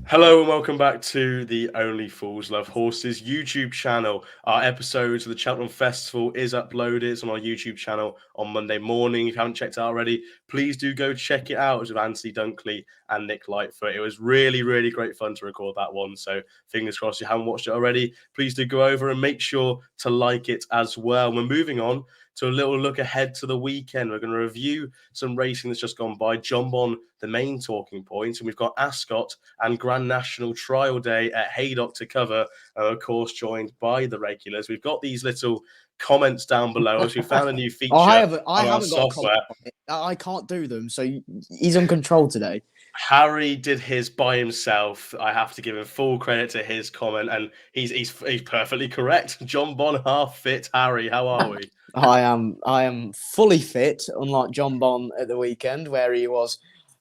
Hello and welcome back to the Only Fools Love Horses YouTube channel. Our episodes of the Cheltenham Festival is uploaded. It's on our YouTube channel on Monday morning. If you haven't checked it out already, please do go check it out. It was with Anthony Dunkley and Nick Lightfoot. It was really, really great fun to record that one. So fingers crossed you haven't watched it already. Please do go over and make sure to like it as well. We're moving on to a little look ahead to the weekend. We're going to review some racing that's just gone by. Jonbon, the main talking point, and we've got Ascot and Grand National Trial Day at Haydock to cover, of course, joined by the regulars. We've got these little comments down below us. We found a new feature. I haven't got software. A comment on it. I can't do them, so he's on control today. Harry did his by himself. I have to give him full credit to his comment, and he's perfectly correct. Jonbon half fit. Harry, how are we? I am fully fit, unlike Jonbon at the weekend, where he was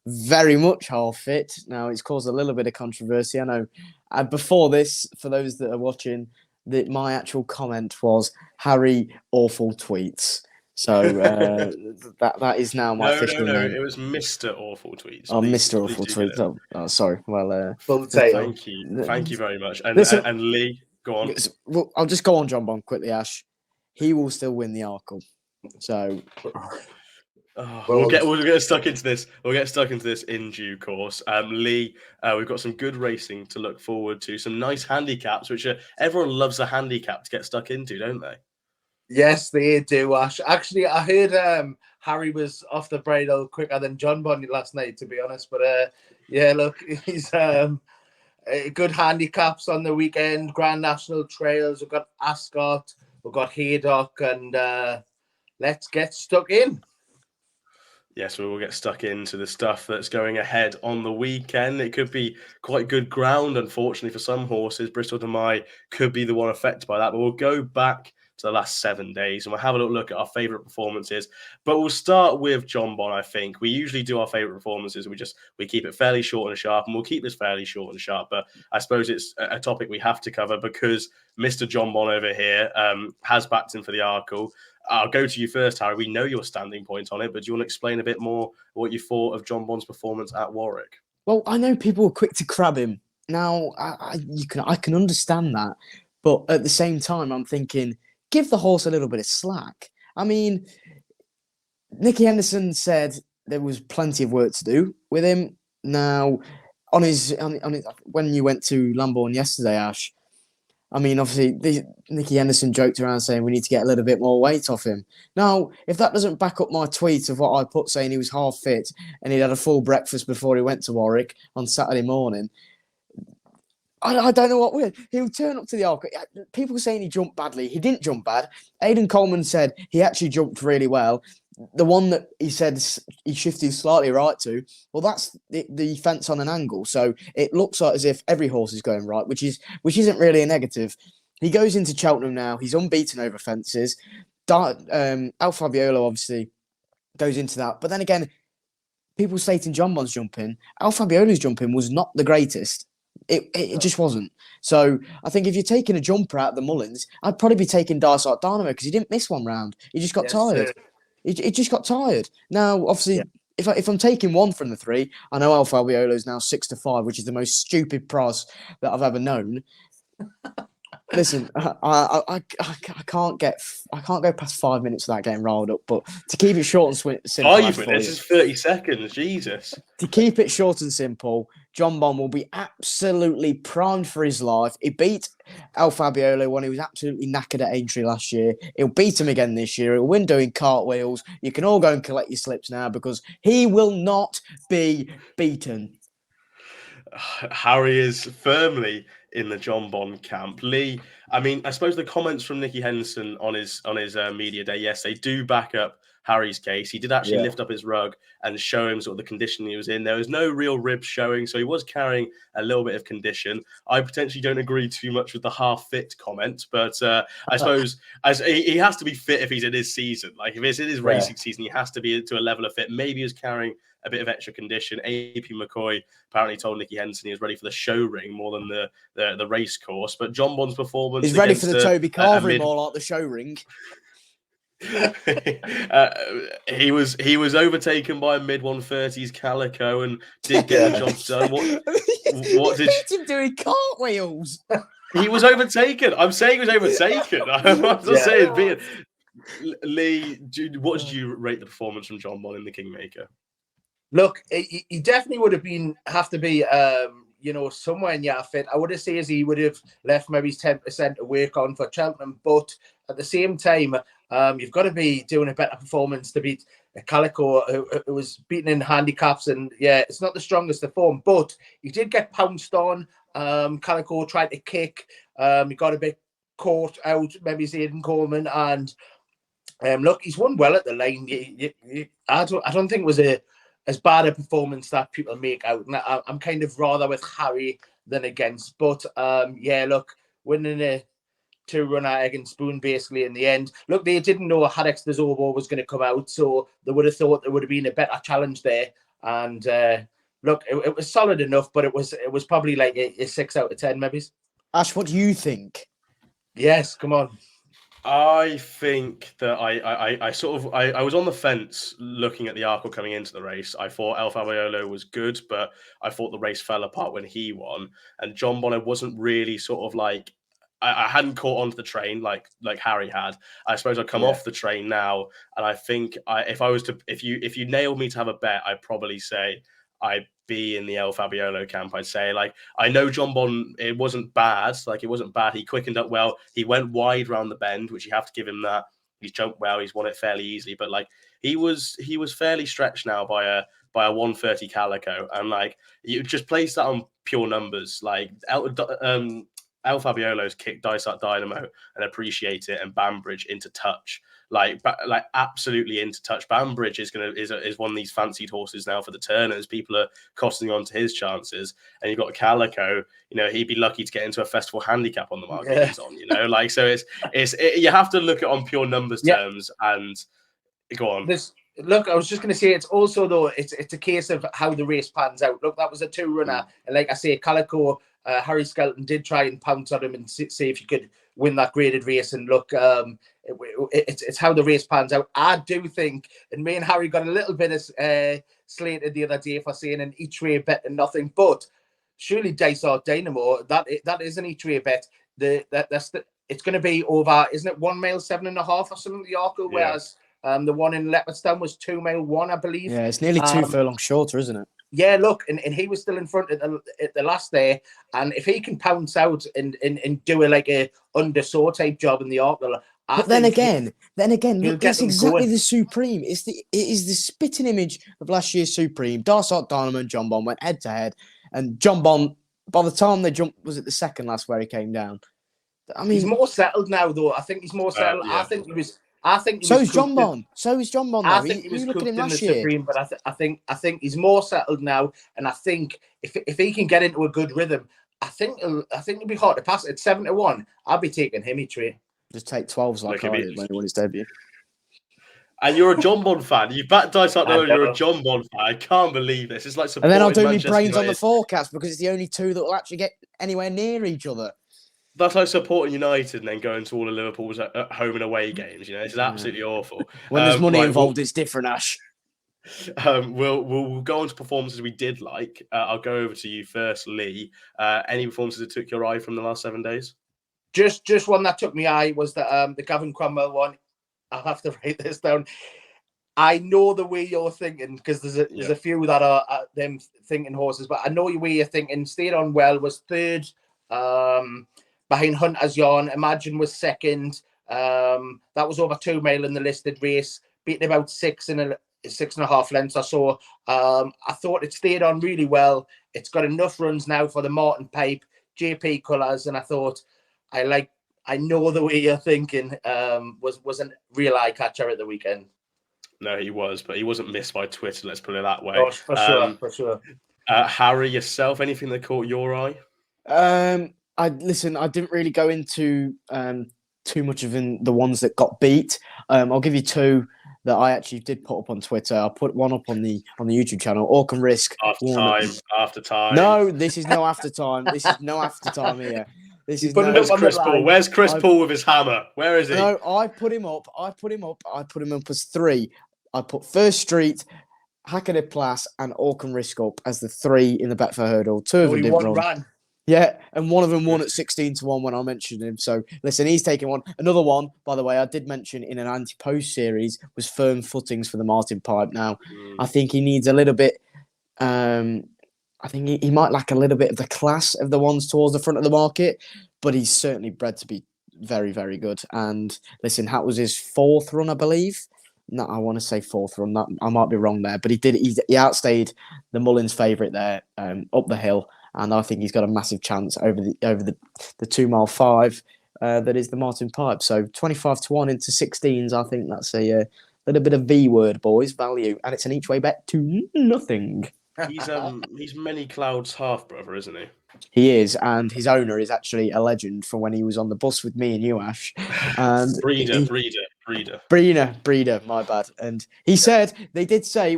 very much half fit. Now, it's caused a little bit of controversy. I know. Before this, for those that are watching, my actual comment was Harry awful tweets. So that is now my official name. It was Mr. Awful Tweets. Oh, Mr. Awful Tweets. Oh, sorry. Well, thank you very much. And Lee, go on. Well, I'll just go on Jonbon quickly, Ash. He will still win the Arkle. So we'll get stuck into this. We'll get stuck into this in due course. Lee, we've got some good racing to look forward to. Some nice handicaps, which everyone loves a handicap to get stuck into, don't they? Yes, they do, Ash. Actually, I heard Harry was off the bridle quicker than Jonbon last night, to be honest. But yeah, look, he's good handicaps on the weekend. Grand National Trails. We've got Ascot. We've got Haydock, and let's get stuck in. Yes, we will get stuck into the stuff that's going ahead on the weekend. It could be quite good ground, unfortunately, for some horses. Bristol de Mai could be the one affected by that, but we'll go back to the last 7 days and we'll have a look at our favourite performances. But we'll start with Jonbon, I think. We usually do our favourite performances. We keep it fairly short and sharp, and we'll keep this fairly short and sharp. But I suppose it's a topic we have to cover because Mr. Jonbon over here has backed in for the Arkle. I'll go to you first, Harry. We know your standing point on it, but do you want to explain a bit more what you thought of Jonbon's performance at Warwick? Well, I know people were quick to crab him. Now, I can understand that, but at the same time, I'm thinking, give the horse a little bit of slack. I mean, Nicky Henderson said there was plenty of work to do with him. Now, on his when you went to Lambourne yesterday, Ash, I mean, obviously, Nicky Henderson joked around saying we need to get a little bit more weight off him. Now, if that doesn't back up my tweet of what I put saying he was half fit and he'd had a full breakfast before he went to Warwick on Saturday morning, I don't know what we're. He'll turn up to the Arkle. People saying he jumped badly. He didn't jump bad. Aidan Coleman said he actually jumped really well. The one that he said he shifted slightly right to, well, that's the fence on an angle. So it looks like as if every horse is going right, which isn't really a negative. He goes into Cheltenham now. He's unbeaten over fences. Al Fabiolo obviously goes into that. But then again, people stating Jonbon's jumping. Al Fabiolo's jumping was not the greatest. It just wasn't. So I think if you're taking a jumper out of the Mullins, I'd probably be taking Dysart Dynamo because he didn't miss one round. He just got tired. He just got tired. Now, obviously, if I'm taking one from the three, I know Al Fabiolo is now 6-5, which is the most stupid price that I've ever known. Listen, I can't go past 5 minutes without getting riled up. But to keep it short and simple, 5 minutes is 30 seconds. Jesus. To keep it short and simple, Jonbon will be absolutely primed for his life. He beat Al Fabiolo when he was absolutely knackered at Aintree last year. He'll beat him again this year. He'll win doing cartwheels. You can all go and collect your slips now because he will not be beaten. Harry is firmly in the Jonbon camp. Lee, I mean, I suppose the comments from Nicky Henderson on his media day, yes, they do back up Harry's case. He did actually lift up his rug and show him sort of the condition he was in. There was no real ribs showing, so he was carrying a little bit of condition. I potentially don't agree too much with the half-fit comment, but I suppose as he has to be fit if he's in his season. Like if it's in his racing season, he has to be to a level of fit. Maybe he was carrying a bit of extra condition. AP McCoy apparently told Nicky Henson he was ready for the show ring more than the race course. But Jonbon's performance, He's ready for the Toby Carvery mid... more like the show ring. He was overtaken by a mid 130s Calico and did get the job done. What did him doing cartwheels? He was overtaken. I'm saying he was overtaken. I'm not saying Lee. What did you rate the performance from Jonbon in the Kingmaker? Look, he definitely would have to be somewhere in your fit. I would have said he would have left maybe 10% to work on for Cheltenham, but at the same time, you've got to be doing a better performance to beat a Calico who was beaten in handicaps, and it's not the strongest of form, but he did get pounced on. Calico tried to kick. He got a bit caught out, maybe Aidan Coleman, and look, he's won well at the line. I don't think it was as bad a performance that people make out. And I'm kind of rather with Harry than against. But look, winning a 2-runner egg and spoon basically in the end. Look, they didn't know Hadex de Zobo was going to come out, so they would have thought there would have been a better challenge there. And look, it was solid enough, but it was probably like a 6 out of 10 maybe. Ash, what do you think? Yes, come on. I think that I was on the fence looking at the Arkle coming into the race. I thought El Fabiolo was good, but I thought the race fell apart when he won. And Jonbon, I wasn't really sort of like, I hadn't caught onto the train like Harry had. I suppose I'd come off the train now, and I think if you nailed me to have a bet, I'd probably say I'd be in the El Fabiolo camp. I'd say, like, I know Jonbon, it wasn't bad. Like, it wasn't bad. He quickened up well. He went wide round the bend, which you have to give him that. He's jumped well. He's won it fairly easily. But like, he was fairly stretched now by a 130 Calico, and like, you just place that on pure numbers. Like, El Fabiolo's kicked Dysart Dynamo and Appreciate It and Banbridge into touch, like absolutely into touch. Banbridge is one of these fancied horses now for the Turners. People are costing on to his chances, and you've got Calico. You know, he'd be lucky to get into a festival handicap on the market he's on. You know, like, so you have to look at on pure numbers terms and go on. Look, I was just going to say, it's also, though, it's a case of how the race pans out. Look, that was a 2-runner, and like I say, Calico. Harry Skelton did try and pounce on him and see if he could win that graded race. And look, it's how the race pans out. I do think, and me and Harry got a little bit of slated the other day for saying an each-way bet and nothing, but surely Dysart Dynamo, that is an each-way bet. It's going to be over, isn't it 1 mile 7.5 or something, the Arkle, whereas the one in Leopardstown was 2 mile 1, I believe. Yeah, it's nearly 2 furlongs shorter, isn't it? Yeah, look, and he was still in front at the last day, and if he can pounce out and do a under saw type job in the Arkle, but then again, it's exactly the Supreme. It is the spitting image of last year's Supreme. Dysart Dynamo and Jonbon went head to head, and Jonbon, by the time they jumped, was it the second last where he came down? I mean, he's more settled now, though. I think he's more settled. I think he was. So is Jonbon. I think he was cooked in the Supreme, but I think he's more settled now, and I think if he can get into a good rhythm, I think it'll be hard to pass. At 7-1, I'll be taking him each way. Just take 12s like I did when he won his debut. And you're a Jonbon fan. You backed Dysart Dynamo. You're a Jonbon fan. I can't believe this. It's like and then I'll do my brains on the forecast because it's the only two that will actually get anywhere near each other. That's like supporting United and then going to all of Liverpool's at home and away games. You know, it's absolutely awful. When there's money involved, it's different, Ash. We'll go on to performances we did like. I'll go over to you first, Lee. Any performances that took your eye from the last 7 days? Just one that took my eye was the Gavin Cromwell one. I'll have to write this down. I know the way you're thinking because there's a few that are them thinking horses, but I know the way you're thinking. Stayed on well, was third. Behind Hunter's Yarn, Imagine was second. That was over 2 mile in the listed race, beating about 6.5 lengths or so. I thought it stayed on really well. It's got enough runs now for the Martin Pipe, JP colours, and I thought I know the way you're thinking. Was a real eye catcher at the weekend. No, he was, but he wasn't missed by Twitter. Let's put it that way. Oh, for sure. Harry, yourself, anything that caught your eye? I didn't really go into too much of the ones that got beat. I'll give you two. that I actually did put up on Twitter. I put one up on the YouTube channel. Orcan Risk. After time. No, this is no after time. This is no after time here. This You is put it no. up on Chris the Paul? line. Where's Chris Paul with his hammer? Where is he? No, I put him up. I put him up as 3. I put First Street, Hackney Place, and Orcan Risk up as the 3 in the Betfair hurdle. 2 of them didn't run. Ran. Yeah, and one of them won at 16-1 when I mentioned him. So listen, he's taking one. Another one, by the way, I did mention in an ante-post series was Firm Footings for the Martin Pipe. Now, I think he needs a little bit. I think he might lack a little bit of the class of the ones towards the front of the market, but he's certainly bred to be very, very good. And listen, that was his 4th run, I believe. No, I want to say 4th run. That I might be wrong there, but he outstayed the Mullins favourite there up the hill. And I think he's got a massive chance over the 2 mile 5 that is the Martin Pipe. So 25-1 into 16s. I think that's a little bit of V word, boys, value, and it's an each way bet to nothing. He's Many Clouds' half brother, isn't he? He is, and his owner is actually a legend from when he was on the bus with me and you, Ash. And Breeder, my bad. And he said they did say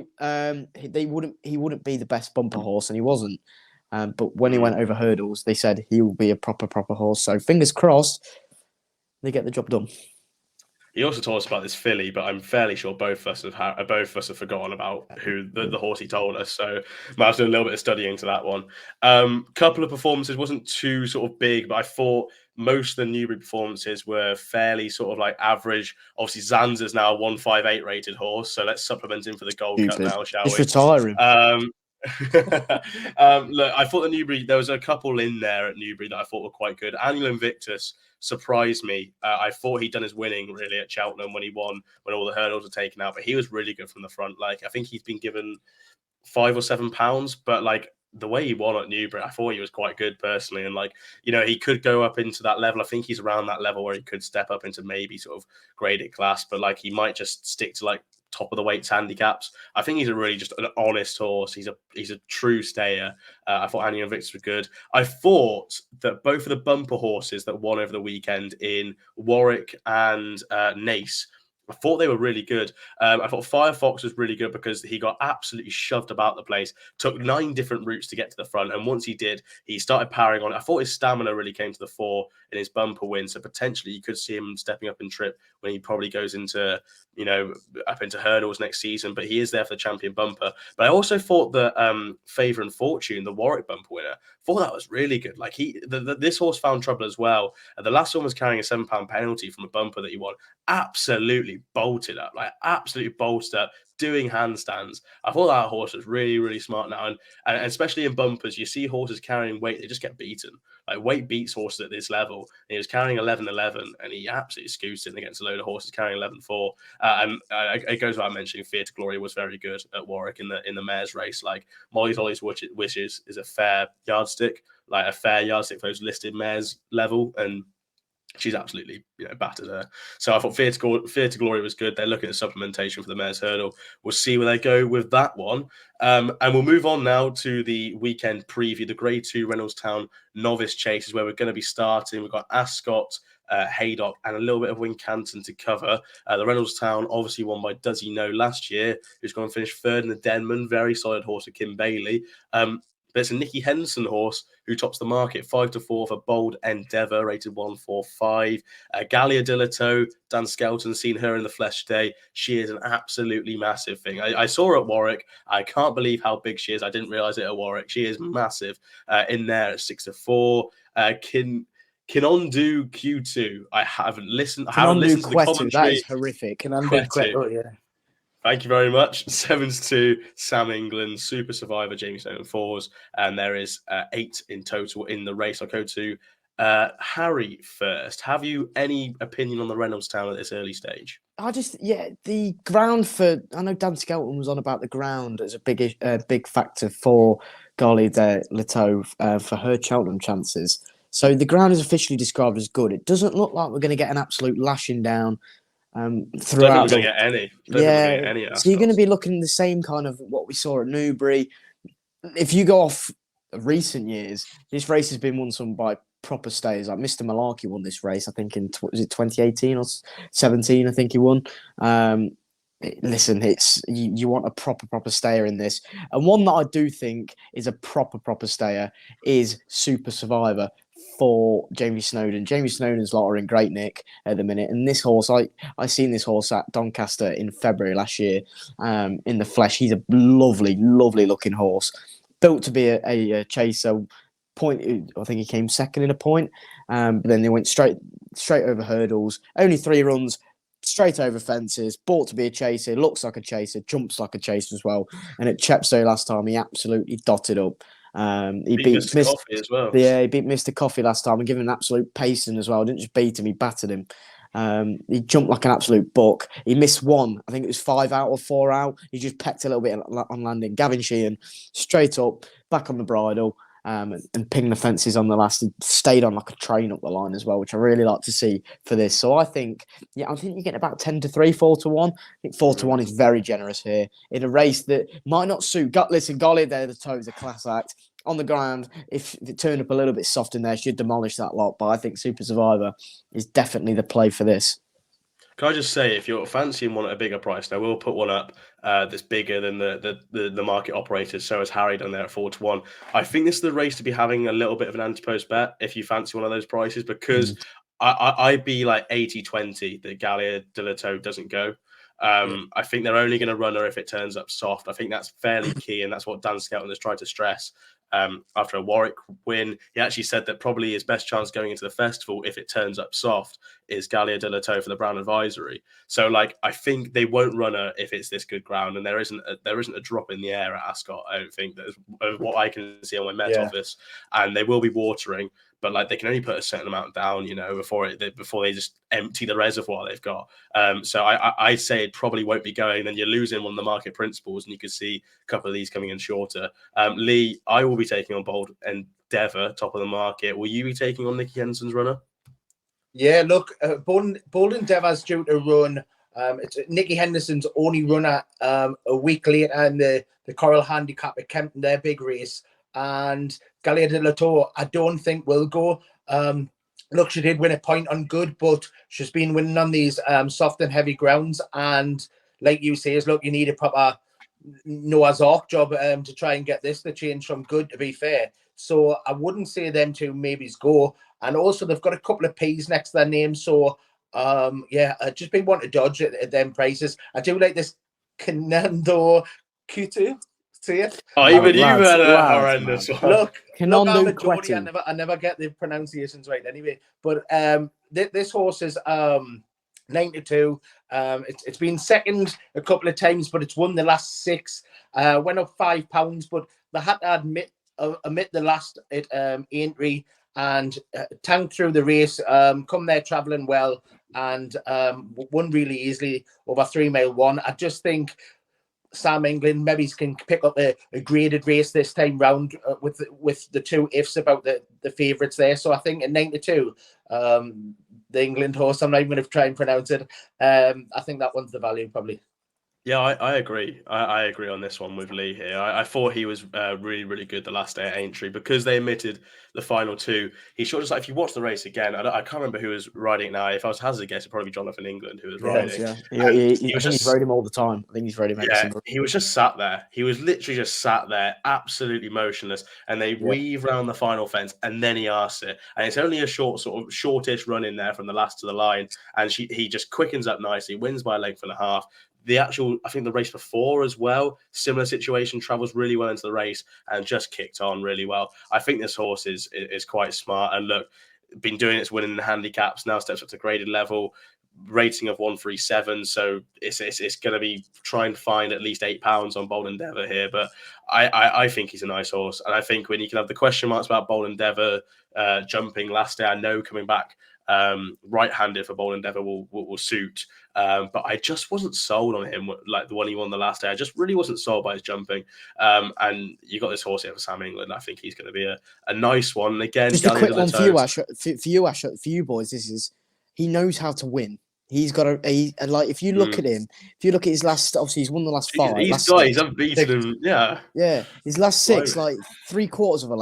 he wouldn't be the best bumper horse, and he wasn't. But when he went over hurdles, they said he will be a proper horse. So fingers crossed, they get the job done. He also told us about this filly, but I'm fairly sure both of us have forgotten about who the horse he told us. So might have to do a little bit of studying to that one. Couple of performances wasn't too sort of big, but I thought most of the Newbury performances were fairly sort of like average. Obviously, Zanzer's now a 158 rated horse, so let's supplement him for the Gold Cup now, shall we? Just retire him. Look, I thought the Newbury, there was a couple in there at Newbury that I thought were quite good. Annual Invictus surprised me. I thought he'd done his winning really at Cheltenham when he won, when all the hurdles were taken out, but he was really good from the front. Like, I think he's been given £5 or £7, but like the way he won at Newbury, I thought he was quite good personally. And like, you know, he could go up into that level. I think he's around that level where he could step up into maybe sort of graded class, but like he might just stick to like top of the weights handicaps. I think he's a really just an honest horse. He's a true stayer. I thought Annie and Victor were good. I thought that both of the bumper horses that won over the weekend in Warwick and Nace, I thought they were really good. I thought Firefox was really good because he got absolutely shoved about the place, took 9 different routes to get to the front. And once he did, he started powering on. I thought his stamina really came to the fore in his bumper win. So potentially you could see him stepping up in trip when he probably goes into, you know, up into hurdles next season. But he is there for the champion bumper. But I also thought that Favour and Fortune, the Warwick bumper winner, thought that was really good. Like this horse found trouble as well. The last one was carrying a £7 penalty from a bumper that he won. Absolutely bolted up, doing handstands. I thought that horse was really, really smart now. And especially in bumpers, you see horses carrying weight, they just get beaten. Like weight beats horses at this level. And he was carrying 11.11 and he absolutely scooted against a load of horses carrying 11.4. And it goes without mentioning, Fear to Glory was very good at Warwick in the mares race. Like Molly's Ollie's Wishes is a fair yardstick for those listed mares level, and she's absolutely, you know, battered her. So I thought Fear to Glory was good. They're looking at supplementation for the mares hurdle. We'll see where they go with that one. And we'll move on now to the weekend preview. The Grade 2 Reynoldstown Novice Chase is where we're going to be starting. We've got Ascot, Haydock, and a little bit of Wincanton to cover. The Reynoldstown obviously won by Does He Know last year, who's going to finish 3rd in the Denman. Very solid horse of Kim Bailey. There's a Nicky Henderson horse who tops the market 5-4 for Bold Endeavour, rated 145. Gallia Dilato, Dan Skelton's seen her in the flesh today. She is an absolutely massive thing. I saw her at Warwick. I can't believe how big she is. I didn't realise it at Warwick. She is massive in there at 6-4. Kinondu Q2. I haven't listened to the commentary. That is horrific. Kwetu, yeah. Thank you very much. 7-2, Sam England, Super Survivor, Jamie Stone 4s, and there is 8 in total in the race. I'll go to Harry first. Have you any opinion on the Reynoldstown at this early stage? The ground I know Dan Skelton was on about the ground as a big factor for Golly de Leto for her Cheltenham chances. So the ground is officially described as good. It doesn't look like we're going to get an absolute lashing down throughout. Don't think we're going to get any. So you're going to be looking at the same kind of what we saw at Newbury. If you go off recent years, this race has been won by proper stayers. Like Mr. Malarkey won this race, I think was it 2018 or 17? I think he won. Listen, it's you want a proper stayer in this, and one that I do think is a proper stayer is Super Survivor for Jamie Snowden. Jamie Snowden's lot are in great nick at the minute, and this horse, I seen this horse at Doncaster in February last year, in the flesh. He's a lovely looking horse, built to be a chaser. Point, I think he came second in a point, but then they went straight over hurdles. Only 3 runs. Straight over fences, bought to be a chaser, looks like a chaser, jumps like a chaser as well. And at Chepstow last time, he absolutely dotted up. He beat Mr. Coffee as well. Yeah, he beat Mr. Coffee last time and gave him an absolute pacing as well. Didn't just beat him, he battered him. He jumped like an absolute buck. He missed one. I think it was 5 out or 4 out. He just pecked a little bit on landing. Gavin Sheehan, straight up, back on the bridle. And ping the fences on the last. He stayed on like a train up the line as well, which I really like to see for this. So I think you're getting about 10-3, 4-1. I think 4-1 is very generous here in a race that might not suit. Listen, Golly, there, the toes, a class act on the ground. If it turned up a little bit soft in there, she'd demolish that lot. But I think Super Survivor is definitely the play for this. Can I just say, if you're fancying one at a bigger price, now we'll put one up that's bigger than the market operators. So has Harry done there at 4-1. I think this is the race to be having a little bit of an ante-post bet if you fancy one of those prices, because I'd be like 80-20 that Gallia de la Tour doesn't go. I think they're only going to run her if it turns up soft. I think that's fairly key, and that's what Dan Skelton has tried to stress. After a Warwick win, he actually said that probably his best chance going into the festival, if it turns up soft, is Gallia de la Tour for the Brown Advisory. So, I think they won't run her if it's this good ground, and there isn't a drop in the air at Ascot. I don't think that's what I can see on my Met office, and they will be watering. But they can only put a certain amount down, before they just empty the reservoir they've got. So I'd say it probably won't be going. Then you're losing one of the market principles, and you could see a couple of these coming in shorter. Lee, I will be taking on Bold Endeavour, top of the market. Will you be taking on Nicky Henson's runner? Yeah, look, Bold Endeavour's due to run. It's Nicky Henderson's only runner a week later in the Coral Handicap at Kempton, their big race. And Gallia de la Tour, I don't think will go. Look, she did win a point on good, but she's been winning on these soft and heavy grounds. And like you say, look, you need a proper Noah's Ark job to try and get this to change from good, to be fair. So I wouldn't say them two maybes go. And also they've got a couple of P's next to their name. So I just been wanting to dodge at them prices. I do like this Canando Q2. See it? Oh, even you had a horrendous one. Look, I'm a Canando Geordie. I never get the pronunciations right anyway. But this horse is 92. It's been second a couple of times, but it's won the last 6. Went up £5, but they had to omit the last at Aintree and tanked through the race. Come there travelling well and won really easily over 3 mile 1. I just think Sam England maybe can pick up a graded race this time round with the 2 ifs about the favourites there. So I think at 92, the England horse, I'm not even going to try and pronounce it. I think that one's the value probably. Yeah, I agree. I agree on this one with Lee here. I thought he was really, really good the last day at Aintree because they omitted the final 2. He sure just if you watch the race again, I can't remember who was riding it now. If I was hazard guess, it'd probably be Jonathan England who was riding. Yeah, he's rode him all the time. I think he's rode him. Yeah, he was just sat there. He was literally just sat there, absolutely motionless. And they weave around the final fence, and then he asks it. And it's only a shortish run in there from the last to the line, and he just quickens up nicely, wins by a length and a half. I think the race before as well, similar situation, travels really well into the race and just kicked on really well. I think this horse is quite smart. And look, been doing its winning the handicaps, now steps up to graded level, rating of 137. So it's going to be trying to find at least £8 on Bold Endeavour here. But I think he's a nice horse. And I think when you can have the question marks about Bold Endeavour jumping last day, I know coming back right-handed for Bold Endeavour will suit. But I just wasn't sold on him like the one he won the last day. I just really wasn't sold by his jumping. And you got this horse here for Sam England. I think he's going to be a nice one. And again, just a quick one for you, Ash. For you boys, this is he knows how to win. He's got if you look at him, if you look at his last, obviously he's won the last 5. He's unbeaten him. Yeah. His last 6, like 3/4 of a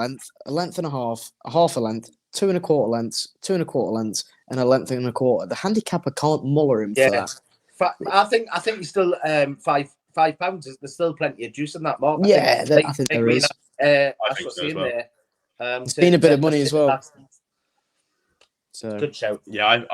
length and a half a length, 2 1/4 lengths, 2 1/4 lengths, and a length and a quarter. The handicapper can't muller him for that. I think he's still £5. There's still plenty of juice in that market. Yeah, I think there is. I think so as well. There. It's been a bit of money as well. So good shout. Yeah,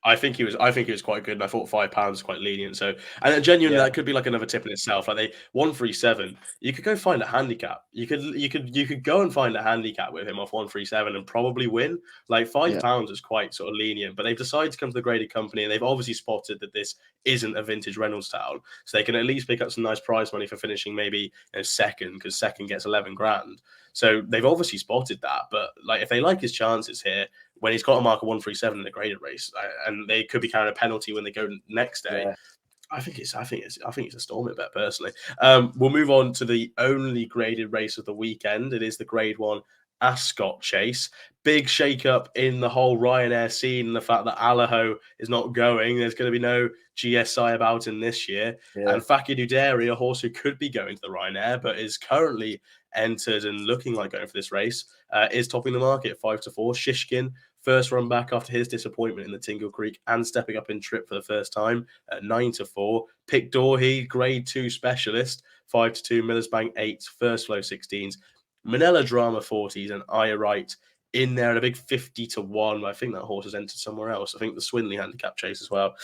I think he was quite good, and I thought £5 was quite lenient. So, and genuinely, that could be like another tip in itself. Like they 137, you could go find a handicap. You could go and find a handicap with him off 137 and probably win. Like £5 is quite sort of lenient, but they've decided to come to the graded company, and they've obviously spotted that this isn't a vintage Reynoldstown, so they can at least pick up some nice prize money for finishing maybe second, because second gets 11 grand. So they've obviously spotted that. But like if they like his chances here, when he's got a mark of 137 in the graded race, and they could be carrying a penalty when they go next day, I think it's a storming bet personally. We'll move on to the only graded race of the weekend. It is the Grade 1 Ascot Chase. Big shake-up in the whole Ryanair scene, and the fact that Allaho is not going. There's going to be no GSI about in this year. And Fakir Duderi, a horse who could be going to the Ryanair, but is currently entered and looking like going for this race, is topping the market 5-4. Shishkin, first run back after his disappointment in the Tingle Creek and stepping up in trip for the first time at 9-4. Pick Dorhe, Grade 2 specialist, 5-2. Miller's Bank 8, first flow 16s. Manila Drama 40s and Aya Wright in there at a big 50-1. I think that horse has entered somewhere else. I think the Swinley handicap chase as well.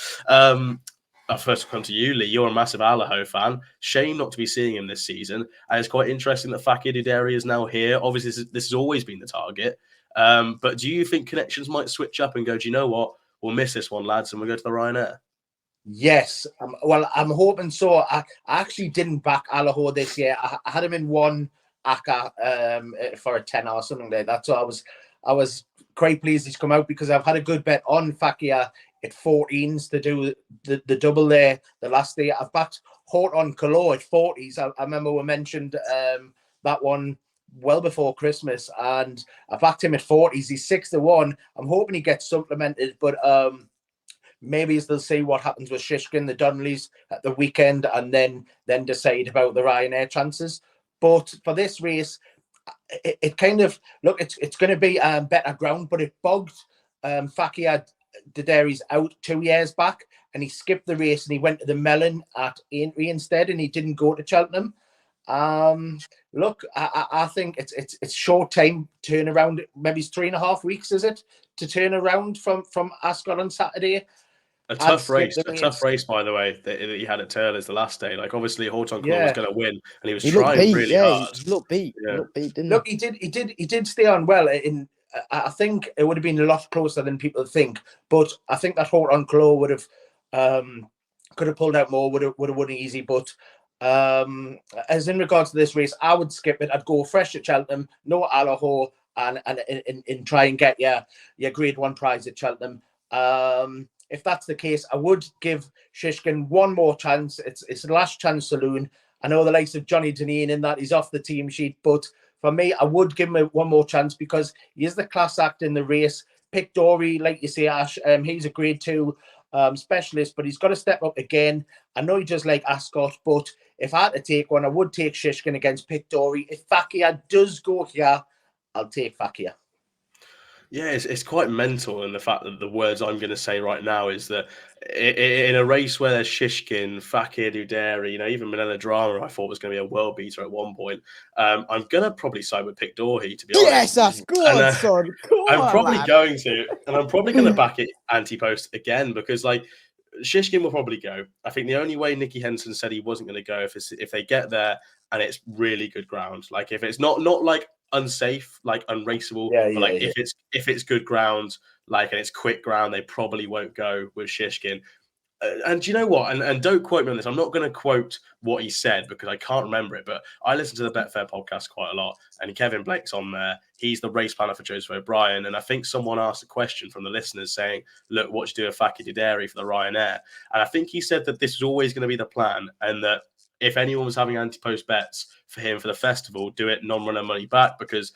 I'll first come to you, Lee. You're a massive Allaho fan. Shame not to be seeing him this season. And it's quite interesting that Fakir Duderi is now here. Obviously, this has always been the target. But do you think connections might switch up and go, do you know what? We'll miss this one, lads, and we'll go to the Ryanair? Yes. Well, I'm hoping so. I actually didn't back Allaho this year. I had him in one ACCA for a 10 or something like that. So I was quite pleased he's come out, because I've had a good bet on Fakir at 14s to do the double there the last day. I've backed Horton Colo at 40s. I remember we mentioned that one well before Christmas, and I backed him at 40s. He's 6-1. I'm hoping he gets supplemented, but maybe they'll see what happens with Shishkin, the Donnellys at the weekend, and then decide about the Ryanair chances. But for this race, it kind of it's going to be better ground, but it bogged Fakir Duderi's out 2 years back, and he skipped the race and he went to the Mellon at Aintree instead, and he didn't go to Cheltenham. Look, I think it's short time turnaround. Maybe it's 3.5 weeks, is it, to turn around from Ascot on Saturday? A tough race, by the way, that he had at Turlers the last day. Like, obviously, Horton Claw was going to win, and he was trying really hard. He looked beat. He looked beat, didn't he? Look, he did stay on well. I think it would have been a lot closer than people think, but I think that Horton Claw would have could have pulled out more, would have won easy. But as in regards to this race, I would skip it. I'd go fresh at Cheltenham, no Allaho, and try and get your Grade 1 prize at Cheltenham. If that's the case, I would give Shishkin one more chance. It's the last chance saloon. I know the likes of Johnny Deneen in that he's off the team sheet, but for me, I would give him one more chance, because he is the class act in the race. Pick Dory, like you say, Ash, he's a Grade 2 specialist, but he's got to step up again. I know he does like Ascot, but if I had to take one, I would take Shishkin against Pick Dory. If Fakir does go here, I'll take Fakir. Yeah, it's quite mental, and the fact that the words I'm going to say right now is that in a race where there's Shishkin, Fakir Duderi, even Manila Drama, I thought was going to be a world beater at one point. I'm going to probably side with Pick Dorhe, to be honest. Yes, that's good, son. I'm probably going to, and I'm probably going to back it ante-post again, because Shishkin will probably go. I think the only way Nicky Henson said he wasn't going to go if they get there and it's really good ground. Like, if it's not like unsafe, like unraceable, if it's good ground, and it's quick ground, they probably won't go with Shishkin. And do you know what? And don't quote me on this. I'm not going to quote what he said, because I can't remember it. But I listen to the Betfair podcast quite a lot, and Kevin Blake's on there. He's the race planner for Joseph O'Brien. And I think someone asked a question from the listeners saying, look, what do you do with Fakir Duderi for the Ryanair? And I think he said that this was always going to be the plan, and that if anyone was having anti-post bets for him for the festival, do it non-runner money back, because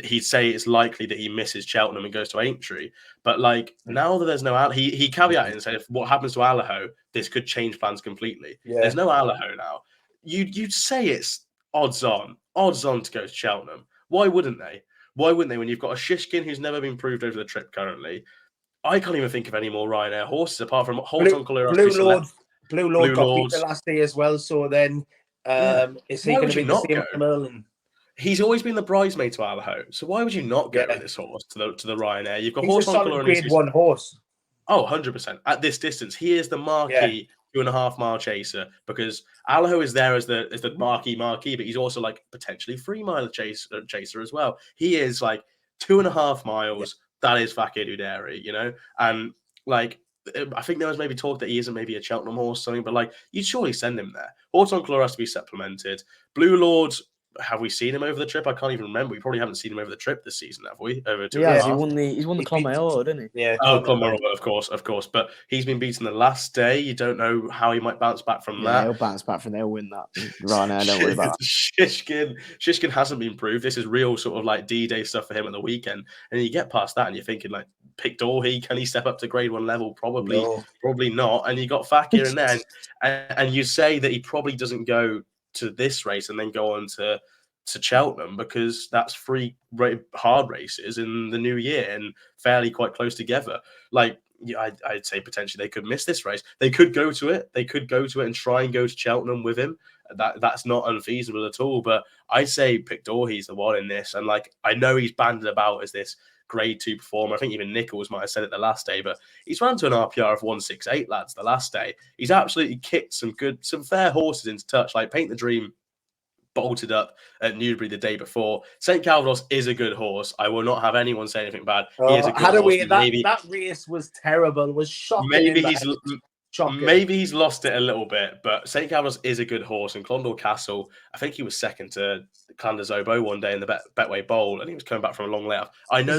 he'd say it's likely that he misses Cheltenham and goes to Aintree. But now that there's no he caveated and said, if what happens to Allaho, this could change plans completely. There's no Allaho now. You'd say it's odds on to go to Cheltenham. Why wouldn't they? When you've got a Shishkin who's never been proved over the trip currently? I can't even think of any more Ryanair horses apart from Horton Color. Blue Lord got beat Lords. the last day as well. So then, is he Why going would to be you the not same go? as Merlin? He's always been the bridesmaid to Allaho, so why would you not go Yeah. with this horse to the Ryanair? You've got He's a horse on solid colour. grade 1 horse. Oh, 100%. At this distance, he is the marquee 2.5 mile chaser, because Allaho is there as the marquee, but he's also like potentially 3 mile chaser as well. He is like 2.5 miles. That is Fakir Uderi, you know? And like, I think there was maybe talk that he isn't maybe a Cheltenham horse or something, but like, you'd surely send him there. Horse on Claw has to be supplemented. Blue Lord, have we seen him over the trip? I can't even remember. We probably haven't seen him over the trip this season, have we? Over 2.5. Yeah, he's won the Clonmel, didn't he? Yeah. Oh, Clonmel, of course. But he's been beaten the last day. You don't know how he might bounce back from that. He'll bounce back from there. He'll win that. Right now, don't worry about that. Shishkin hasn't been proved. This is real sort of like D-Day stuff for him at the weekend. And you get past that and you're thinking like, Pictorhi, can he step up to grade 1 level? Probably not. And you got Fakir in there. And you say that he probably doesn't go to this race and then go on to Cheltenham, because that's 3 hard races in the new year and fairly quite close together. Like, I'd say potentially they could miss this race. They could go to it. And try and go to Cheltenham with him. That's not unfeasible at all. But I'd say Pictorhi's the one in this. And like, I know he's banded about as this grade 2 performer. I think even Nichols might have said it the last day, but he's run to an RPR of 168, lads, the last day. He's absolutely kicked some fair horses into touch, like Paint the Dream bolted up at Newbury the day before. St. Calvados is a good horse. I will not have anyone say anything bad. He is a good horse. That race was terrible. It was shocking. Maybe he's lost it a little bit, but St. Calvados is a good horse. And Clondal Castle, I think he was second to Clanders Oboe one day in the Betway Bowl, and he was coming back from a long layoff. I know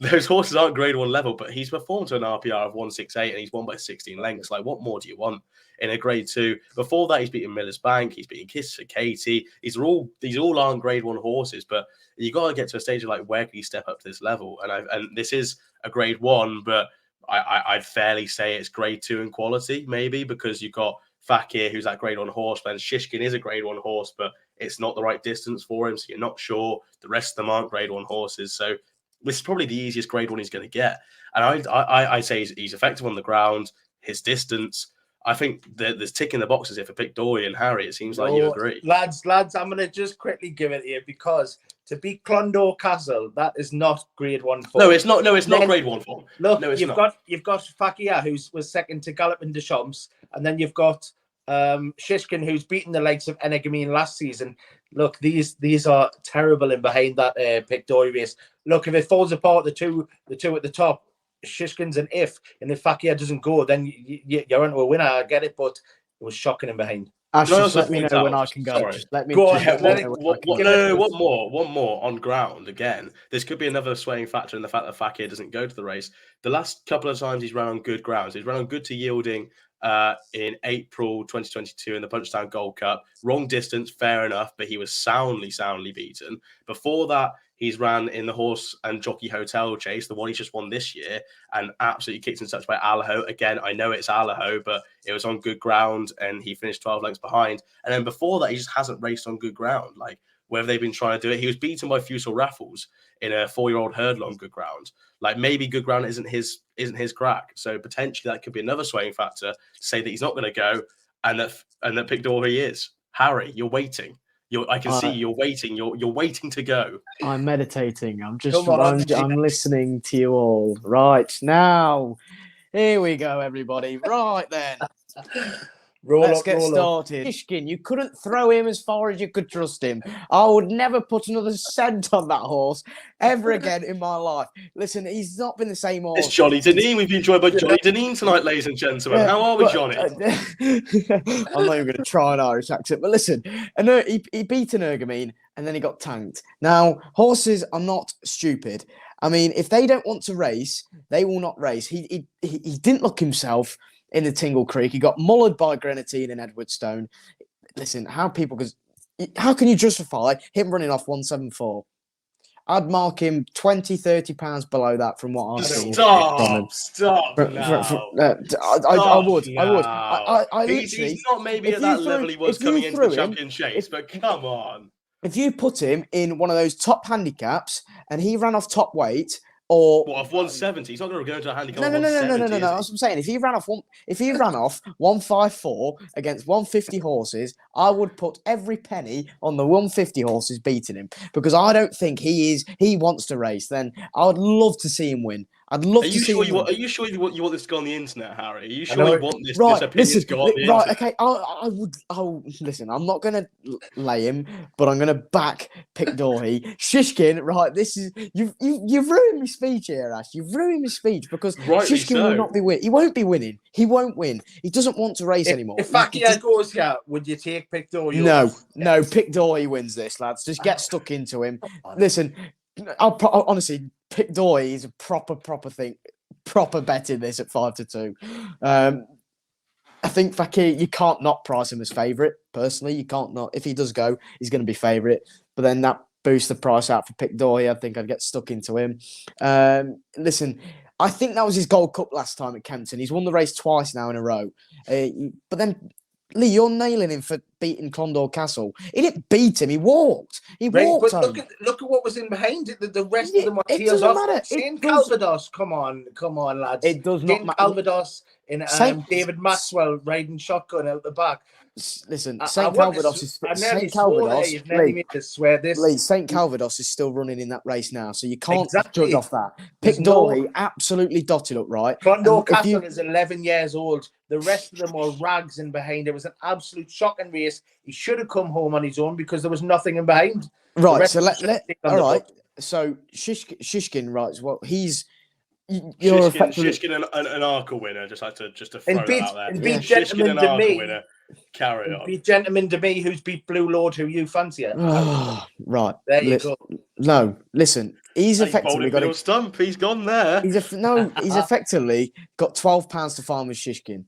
those horses aren't grade 1 level, but he's performed to an RPR of 168 and he's won by 16 lengths. Like, what more do you want in a grade 2? Before that, he's beaten Miller's Bank, he's beaten Kiss for Katie. These all aren't grade 1 horses, but you got to get to a stage of like, where can you step up to this level? And this is a grade 1, but I'd fairly say it's grade 2 in quality, maybe, because you've got Fakir, who's that grade 1 horse, then Shishkin is a grade 1 horse, but it's not the right distance for him, so you're not sure. The rest of them aren't grade 1 horses, so this is probably the easiest grade 1 he's going to get. And I say he's effective on the ground, his distance. I think there's ticking the boxes here for Pictorhi and Harry. It seems like you agree. Lads, I'm going to just quickly give it here, because to beat Clondal Castle, that is not grade 1 form. No, it's not grade 1 form. Look, no, you've got Fakir, who was second to Galloping Deschamps, and then you've got Shishkin, who's beaten the likes of Energamine last season. Look, these are terrible in behind that Pictorhi race. Look, if it falls apart, the two at the top, Shishkin's an if, and if Fakir doesn't go, then you're into a winner. I get it, but it was shocking in behind. Ash, just let me know when I can go. Sorry. Just let me go ahead. One more on ground again. This could be another swaying factor in the fact that Fakir doesn't go to the race. The last couple of times he's run on good grounds. He's run on good to yielding in April 2022 in the Punchestown Gold Cup. Wrong distance, fair enough, but he was soundly beaten. Before that, he's ran in the Horse and Jockey Hotel Chase, the one he's just won this year, and absolutely kicked in touch by Allaho. Again, I know it's Allaho, but it was on good ground, and he finished 12 lengths behind. And then before that, he just hasn't raced on good ground. Like, whether they've been trying to do it, he was beaten by Fusel Raffles in a 4-year-old hurdle on good ground. Like, maybe good ground isn't his crack. So potentially that could be another swaying factor to say that he's not going to go, and that Pictorhi is. Harry, you're waiting. I can see you're waiting. You're waiting to go. I'm meditating. I'm listening to you all. Right now, here we go, everybody. Right then. Let's get started. Shishkin, you couldn't throw him as far as you could trust him. I would never put another cent on that horse ever again in my life. Listen, he's not been the same horse. It's Johnny Deneen. We've been joined by Johnny Deneen tonight, ladies and gentlemen. How are we, Johnny? I'm not even going to try an Irish accent, but listen, he beat an Ergamine and then he got tanked. Now, horses are not stupid. I mean, if they don't want to race, they will not race. He didn't look himself in the Tingle Creek. He got mullered by Grenadine and Edwardstone. Listen, how can you justify him running off 174? I'd mark him 20, 30 pounds below that from what I've seen. Stop. I would. He's not maybe at that level he was coming into the Champion Chase, but come on. If you put him in one of those top handicaps and he ran off top weight, Or What, off 170? He's not going to go into a handicap no. of 170, That's what I'm saying. If he ran off 154 against 150 horses, I would put every penny on the 150 horses beating him, because I don't think he wants to race. Then I would love to see him win. I'd love Are to you see sure him you win. want? Are you sure you want this to go on the internet, Harry? Are you I sure know you it- want this Right, opinion to go on the internet? okay. I would. Listen. I'm not gonna lay him, but I'm gonna back Pickdory. Shishkin. Right, this is you've ruined my speech here, Ash. You've ruined my speech, because Rightly Shishkin will so. not be win. He won't be winning. He won't win. He doesn't want to race anymore. If He Fakia goes here, would you take Pickdory? no. Pickdory wins this, lads. Just get stuck into him. Listen, honestly, Pickdory is a proper thing. Proper betting this at 5-2. I think Fakir, you can't not price him as favourite. Personally, you can't not. If he does go, he's going to be favourite. But then that boosts the price out for Pickdory. I think I'd get stuck into him. Listen, I think that was his Gold Cup last time at Kempton. He's won the race twice now in a row. But then, Lee, you're nailing him for beating Clondor Castle. He didn't beat him. He walked. But home. look at what was in behind it. The rest of them were It tails doesn't off. matter. St. Calvados, come on, lads. It does not matter. Calvados in Saint- David Maxwell riding shotgun out the back. Listen, I St. want to Calvados is I nearly St. swore there. Calvados. You've nearly made me swear this. Lee, St. Calvados is still running in that race now, so you can't Exactly. judge off that. There's Pickdory absolutely dotted up, right? Clondor And if Castle you- is 11 years old. The rest of them were rags in behind. It was an absolute shocking race. He should have come home on his own because there was nothing in behind. Right, so all right. So Shishkin, right? Well, Shishkin an Arca winner. Just to throw that out there. And beat Shishkin Gentleman an to Arca me. winner. Carry on. Beat Gentleman to me, who's beat Blue Lord, who you fancy. Right. There you go. No, listen. He's effectively got a stump. He's gone there. He's effectively got £12 to farm with Shishkin.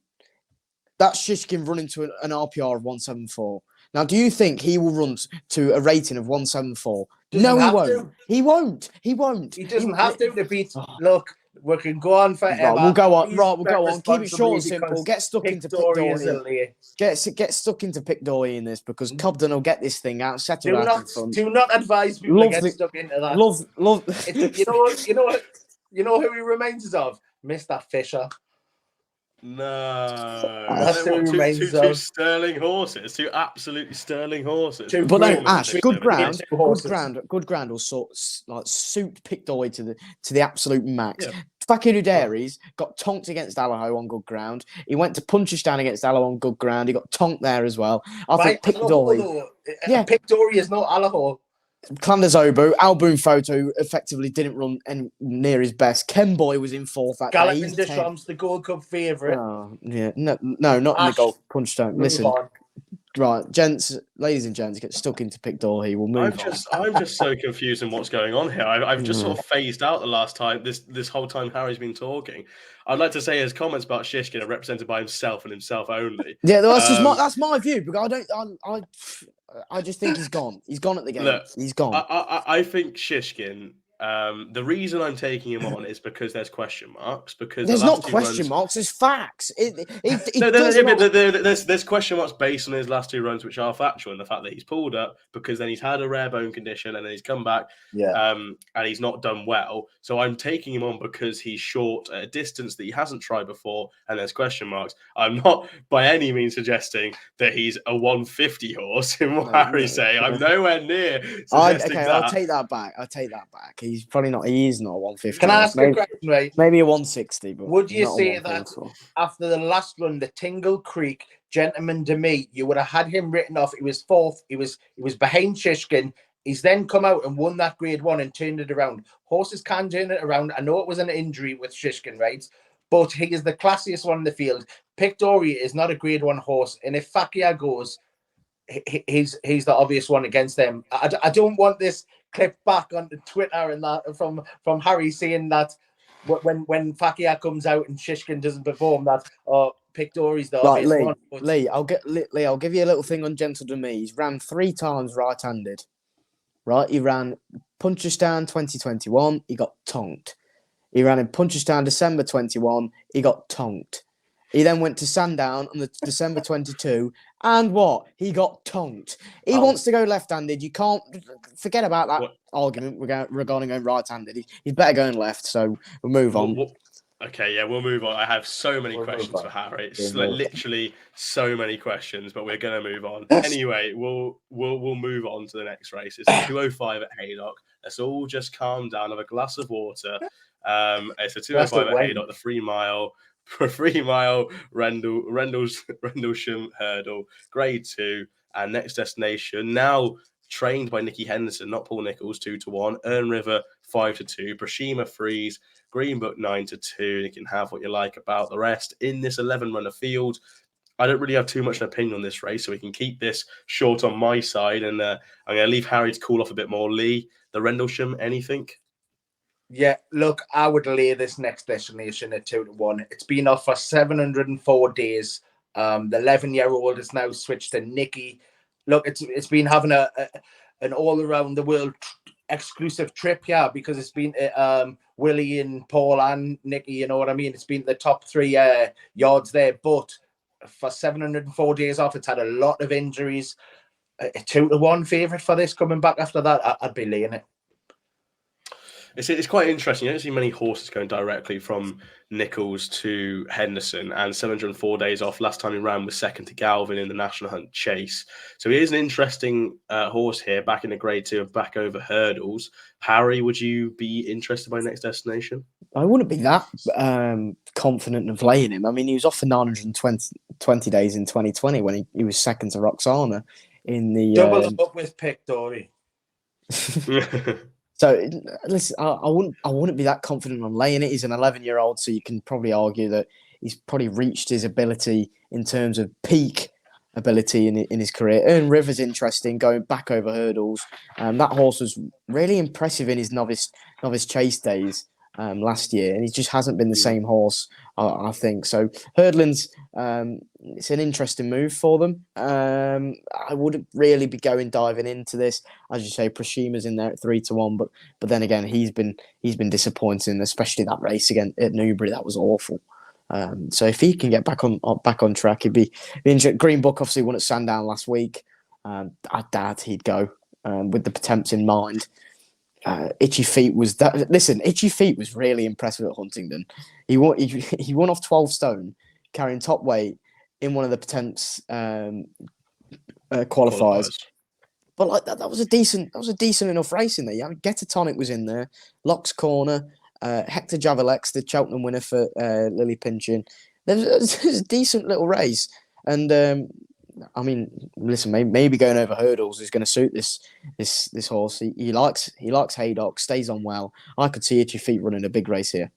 That's Shishkin running to an RPR of 174. Now, do you think he will run to a rating of 174? No, he won't. He won't. He won't. He doesn't have to beat. Look, we can go on forever. Right, we'll go on. Please Right, we'll go on. Keep it responsibly short and simple. Get stuck into Pickdory. Get stuck into Pickdory in this, because Cobden will get this thing out. Settle out in front. Do not advise people to get stuck into that. You know who he reminds us of? Mr. Fisher. No, That's who he reminds us two of. sterling horses, two absolutely sterling horses. But no, Ash, good ground will suit Pickdory to the absolute max. Yeah. Fakir Udari's got tonked against Allaho on good ground. He went to Punchestown against Allaho on good ground. He got tonked there as well. I think Pickdory. Yeah, Pickdory is not Allaho. Clanders Obu, Alboon Photo effectively didn't run near his best. Ken Boy was in fourth that day. Deschamps, the Gold Cup favourite. Oh, yeah. No, not in the Gold Punchestown. Listen. Right, ladies and gents, get stuck into Pickdory. We'll move I'm just so confused in what's going on here. I've just sort of phased out the last time, this whole time Harry's been talking. I'd like to say his comments about Shishkin are represented by himself and himself only. Yeah, that's my view, because I just think he's gone. He's gone at the game. Look, he's gone. I think Shishkin. The reason I'm taking him on is because there's question marks. Because there's not question marks. There's facts. There's question marks based on his last two runs, which are factual, and the fact that he's pulled up because then he's had a rare bone condition and then he's come back, and he's not done well. So I'm taking him on because he's short at a distance that he hasn't tried before, and there's question marks. I'm not by any means suggesting that he's a 150 horse in what Harry's saying. I'm nowhere near suggesting that. I'll take that back. He's probably not. He is not a 150. Can I ask a question, right? Maybe a 160. But would you say that after the last run, the Tingle Creek Gentleman to me, you would have had him written off? He was fourth. He was behind Shishkin. He's then come out and won that Grade 1 and turned it around. Horses can turn it around. I know it was an injury with Shishkin, right? But he is the classiest one in the field. Pickdory is not a Grade 1 horse, and if Fakir goes, he's the obvious one against them. I don't want this clip back on Twitter and that from Harry saying that when Fakir comes out and Shishkin doesn't perform, that Pickdory's the obvious one. But Lee, I'll give you a little thing on Gentle to Me. He's ran 3 times right-handed. Right, he ran Punchestown 2021. He got tonked. He ran in Punchestown December 21. He got tonked. He then went to Sandown on the December 22, and what? He got tonked. He Oh. wants to go left-handed. You can't forget about that What? argument regarding going right-handed. He's better going left, so we'll move on. Okay, yeah, we'll move on. I have so many We'll questions move for on. Harry. It's We'll like move on. literally so many questions, but we're gonna move on. Yes. Anyway, we'll move on to the next race. It's 2:05 at Haydock. Let's all just calm down, have a glass of water. It's a 2:05 at Haydock, the 3 mile. 3 mile Rendlesham hurdle, grade 2, and next destination now trained by Nicky Henderson, not Paul Nicholls, 2-1. Erne River 5-2. Prashima Freeze, Green Book 9-2. You can have what you like about the rest in this 11-runner field. I don't really have too much an opinion on this race, so we can keep this short on my side. And I'm going to leave Harry to cool off a bit more. Lee, the Rendlesham, anything? Yeah, look, I would lay this next destination at 2-1. It's been off for 704 days. The 11-year-old has now switched to Nicky. Look, it's been having an all around the world exclusive trip here, because it's been Willie and Paul and Nicky. You know what I mean? It's been the top 3 yards there, but for 704 days off, it's had a lot of injuries. A 2-1 favourite for this coming back after that. I'd be laying it. It's quite interesting. You don't see many horses going directly from Nicholls to Henderson, and 704 days off. Last time he ran was second to Galvin in the National Hunt Chase. So he is an interesting horse here, back in the grade 2 and back over hurdles. Harry, would you be interested by next destination? I wouldn't be that confident of laying him. I mean, he was off for 920 days in 2020 when he was second to Roxana in the... Double up with Pick Dory. So listen, I wouldn't be that confident on laying it. He's an 11-year-old, so you can probably argue that he's probably reached his ability in terms of peak ability in his career. Erne River's interesting, going back over hurdles. That horse was really impressive in his novice chase days last year, and he just hasn't been the same horse, I think. So hurdling's it's an interesting move for them. I wouldn't really be diving into this. As you say, Prashima's in there at 3-1, but then again, he's been disappointing, especially that race again at Newbury. That was awful. So if he can get back on track, he'd be interesting. Green Book obviously won at Sandown last week. I doubt he'd go with the attempts in mind. Itchy Feet was that. Listen, Itchy Feet was really impressive at Huntingdon. He won off 12 stone, carrying top weight in one of the Patents qualifiers. But like that was a decent enough race in there. Yeah, Getatonic was in there. Locks Corner, Hector Javalex, the Cheltenham winner for Lily Pinchin. There was a decent little race, and I mean, listen, maybe going over hurdles is going to suit this horse. He likes Haydock, stays on well. I could see Itchy Feet running a big race here.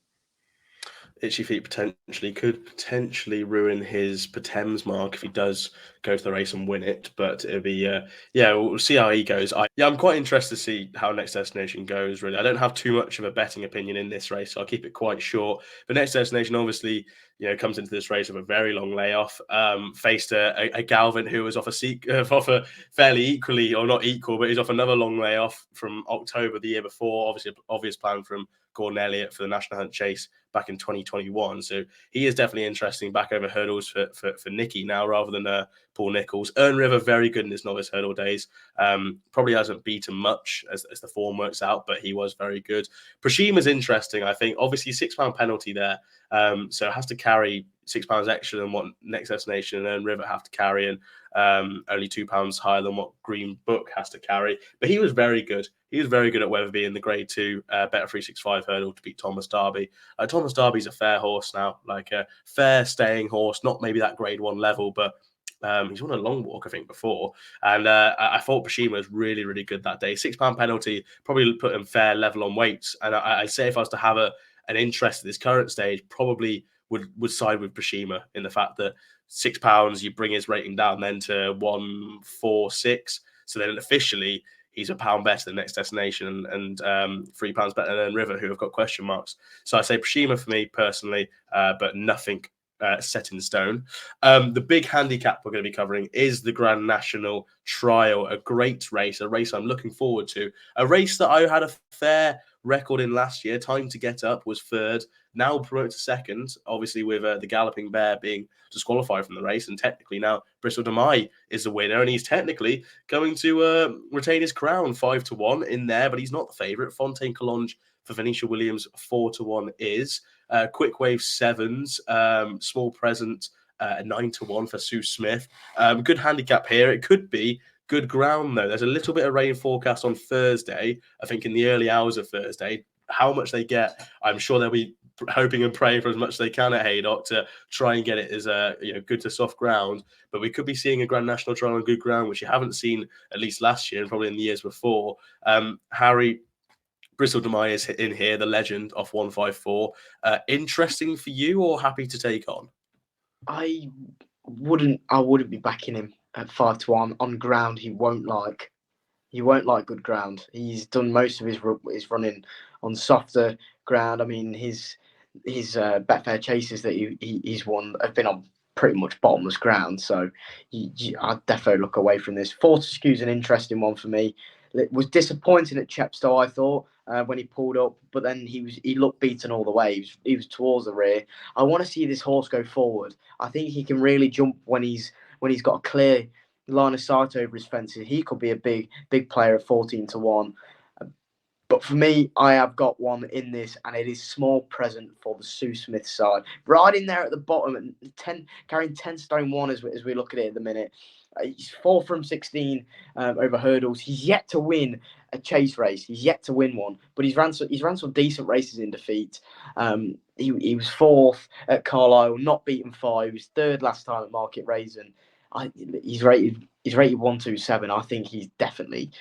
Itchy Feet could potentially ruin his Patem's mark if he does go to the race and win it. But it'll be we'll see how he goes. I'm quite interested to see how next destination goes. Really, I don't have too much of a betting opinion in this race, so I'll keep it quite short. But next destination, obviously, comes into this race with a very long layoff. Faced a Galvin who was off a fairly equally, or not equal, but he's off another long layoff from October the year before. Obviously, obvious plan from Gordon Elliott for the National Hunt Chase back in 2021. So he is definitely interesting back over hurdles for Nicky now rather than Paul Nicholls. Erne River, very good in his novice hurdle days. Probably hasn't beaten much as the form works out, but he was very good. Prashima's interesting, I think. Obviously, £6 penalty there. So it has to carry £6 extra than what Next Destination and Erne River have to carry, and only £2 higher than what Green Book has to carry. But he was very good. He was very good at Weatherby in the grade 2 better 365 hurdle to beat Thomas Darby. Thomas Darby's a fair horse now, like a fair staying horse, not maybe that grade 1 level, but he's won a long walk, I think, before. And I thought Prashima was really, really good that day. £6 penalty probably put him fair level on weights. And I say if I was to have an interest at this current stage, probably would side with Prashima in the fact that £6, you bring his rating down then to 146. So then officially he's £1 better than Next Destination and £3 better than River, who have got question marks. So I say Prashima for me personally, but nothing set in stone. The big handicap we're going to be covering is the Grand National Trial, a great race, a race I'm looking forward to, a race that I had a fair record in last year. Time to Get Up was third, now promoted to second, obviously with the Galloping Bear being disqualified from the race. And technically now Bristol Demai is the winner, and he's technically going to retain his crown 5-1 in there, but he's not the favourite. Fontaine Collonge for Venetia Williams 4-1 is. Quick Wave Sevens, Small Present 9-1 for Sue Smith. Good handicap here. It could be good ground though. There's a little bit of rain forecast on Thursday. I think in the early hours of Thursday. How much they get, I'm sure they'll be hoping and praying for as much as they can at Haydock to try and get it as a good to soft ground. But we could be seeing a Grand National trial on good ground, which you haven't seen at least last year and probably in the years before. Harry, Bristol Demai is in here, the legend off 154. Interesting for you or happy to take on? I wouldn't be backing him at 5-1 on ground. He won't like good ground. He's done most of his running on softer ground. I mean, his Betfair chases that he's won have been on pretty much bottomless ground. So I'd definitely look away from this. Fortescue's an interesting one for me. It was disappointing at Chepstow, I thought, when he pulled up, but then he looked beaten all the way. He was towards the rear. I want to see this horse go forward. I think he can really jump when he's got a clear line of sight over his fences. He could be a big player at 14-1. But for me, I have got one in this, and it is Small Present for the Sue Smith side. Right in there at the bottom, and carrying 10 stone 1 as we look at it at the minute. He's 4 from 16 over hurdles. He's yet to win a chase race. He's yet to win one, but he's ran some decent races in defeat. He was 4th at Carlisle, not beaten 5. He was 3rd last time at Market Raisin. He's rated 127. I think he's definitely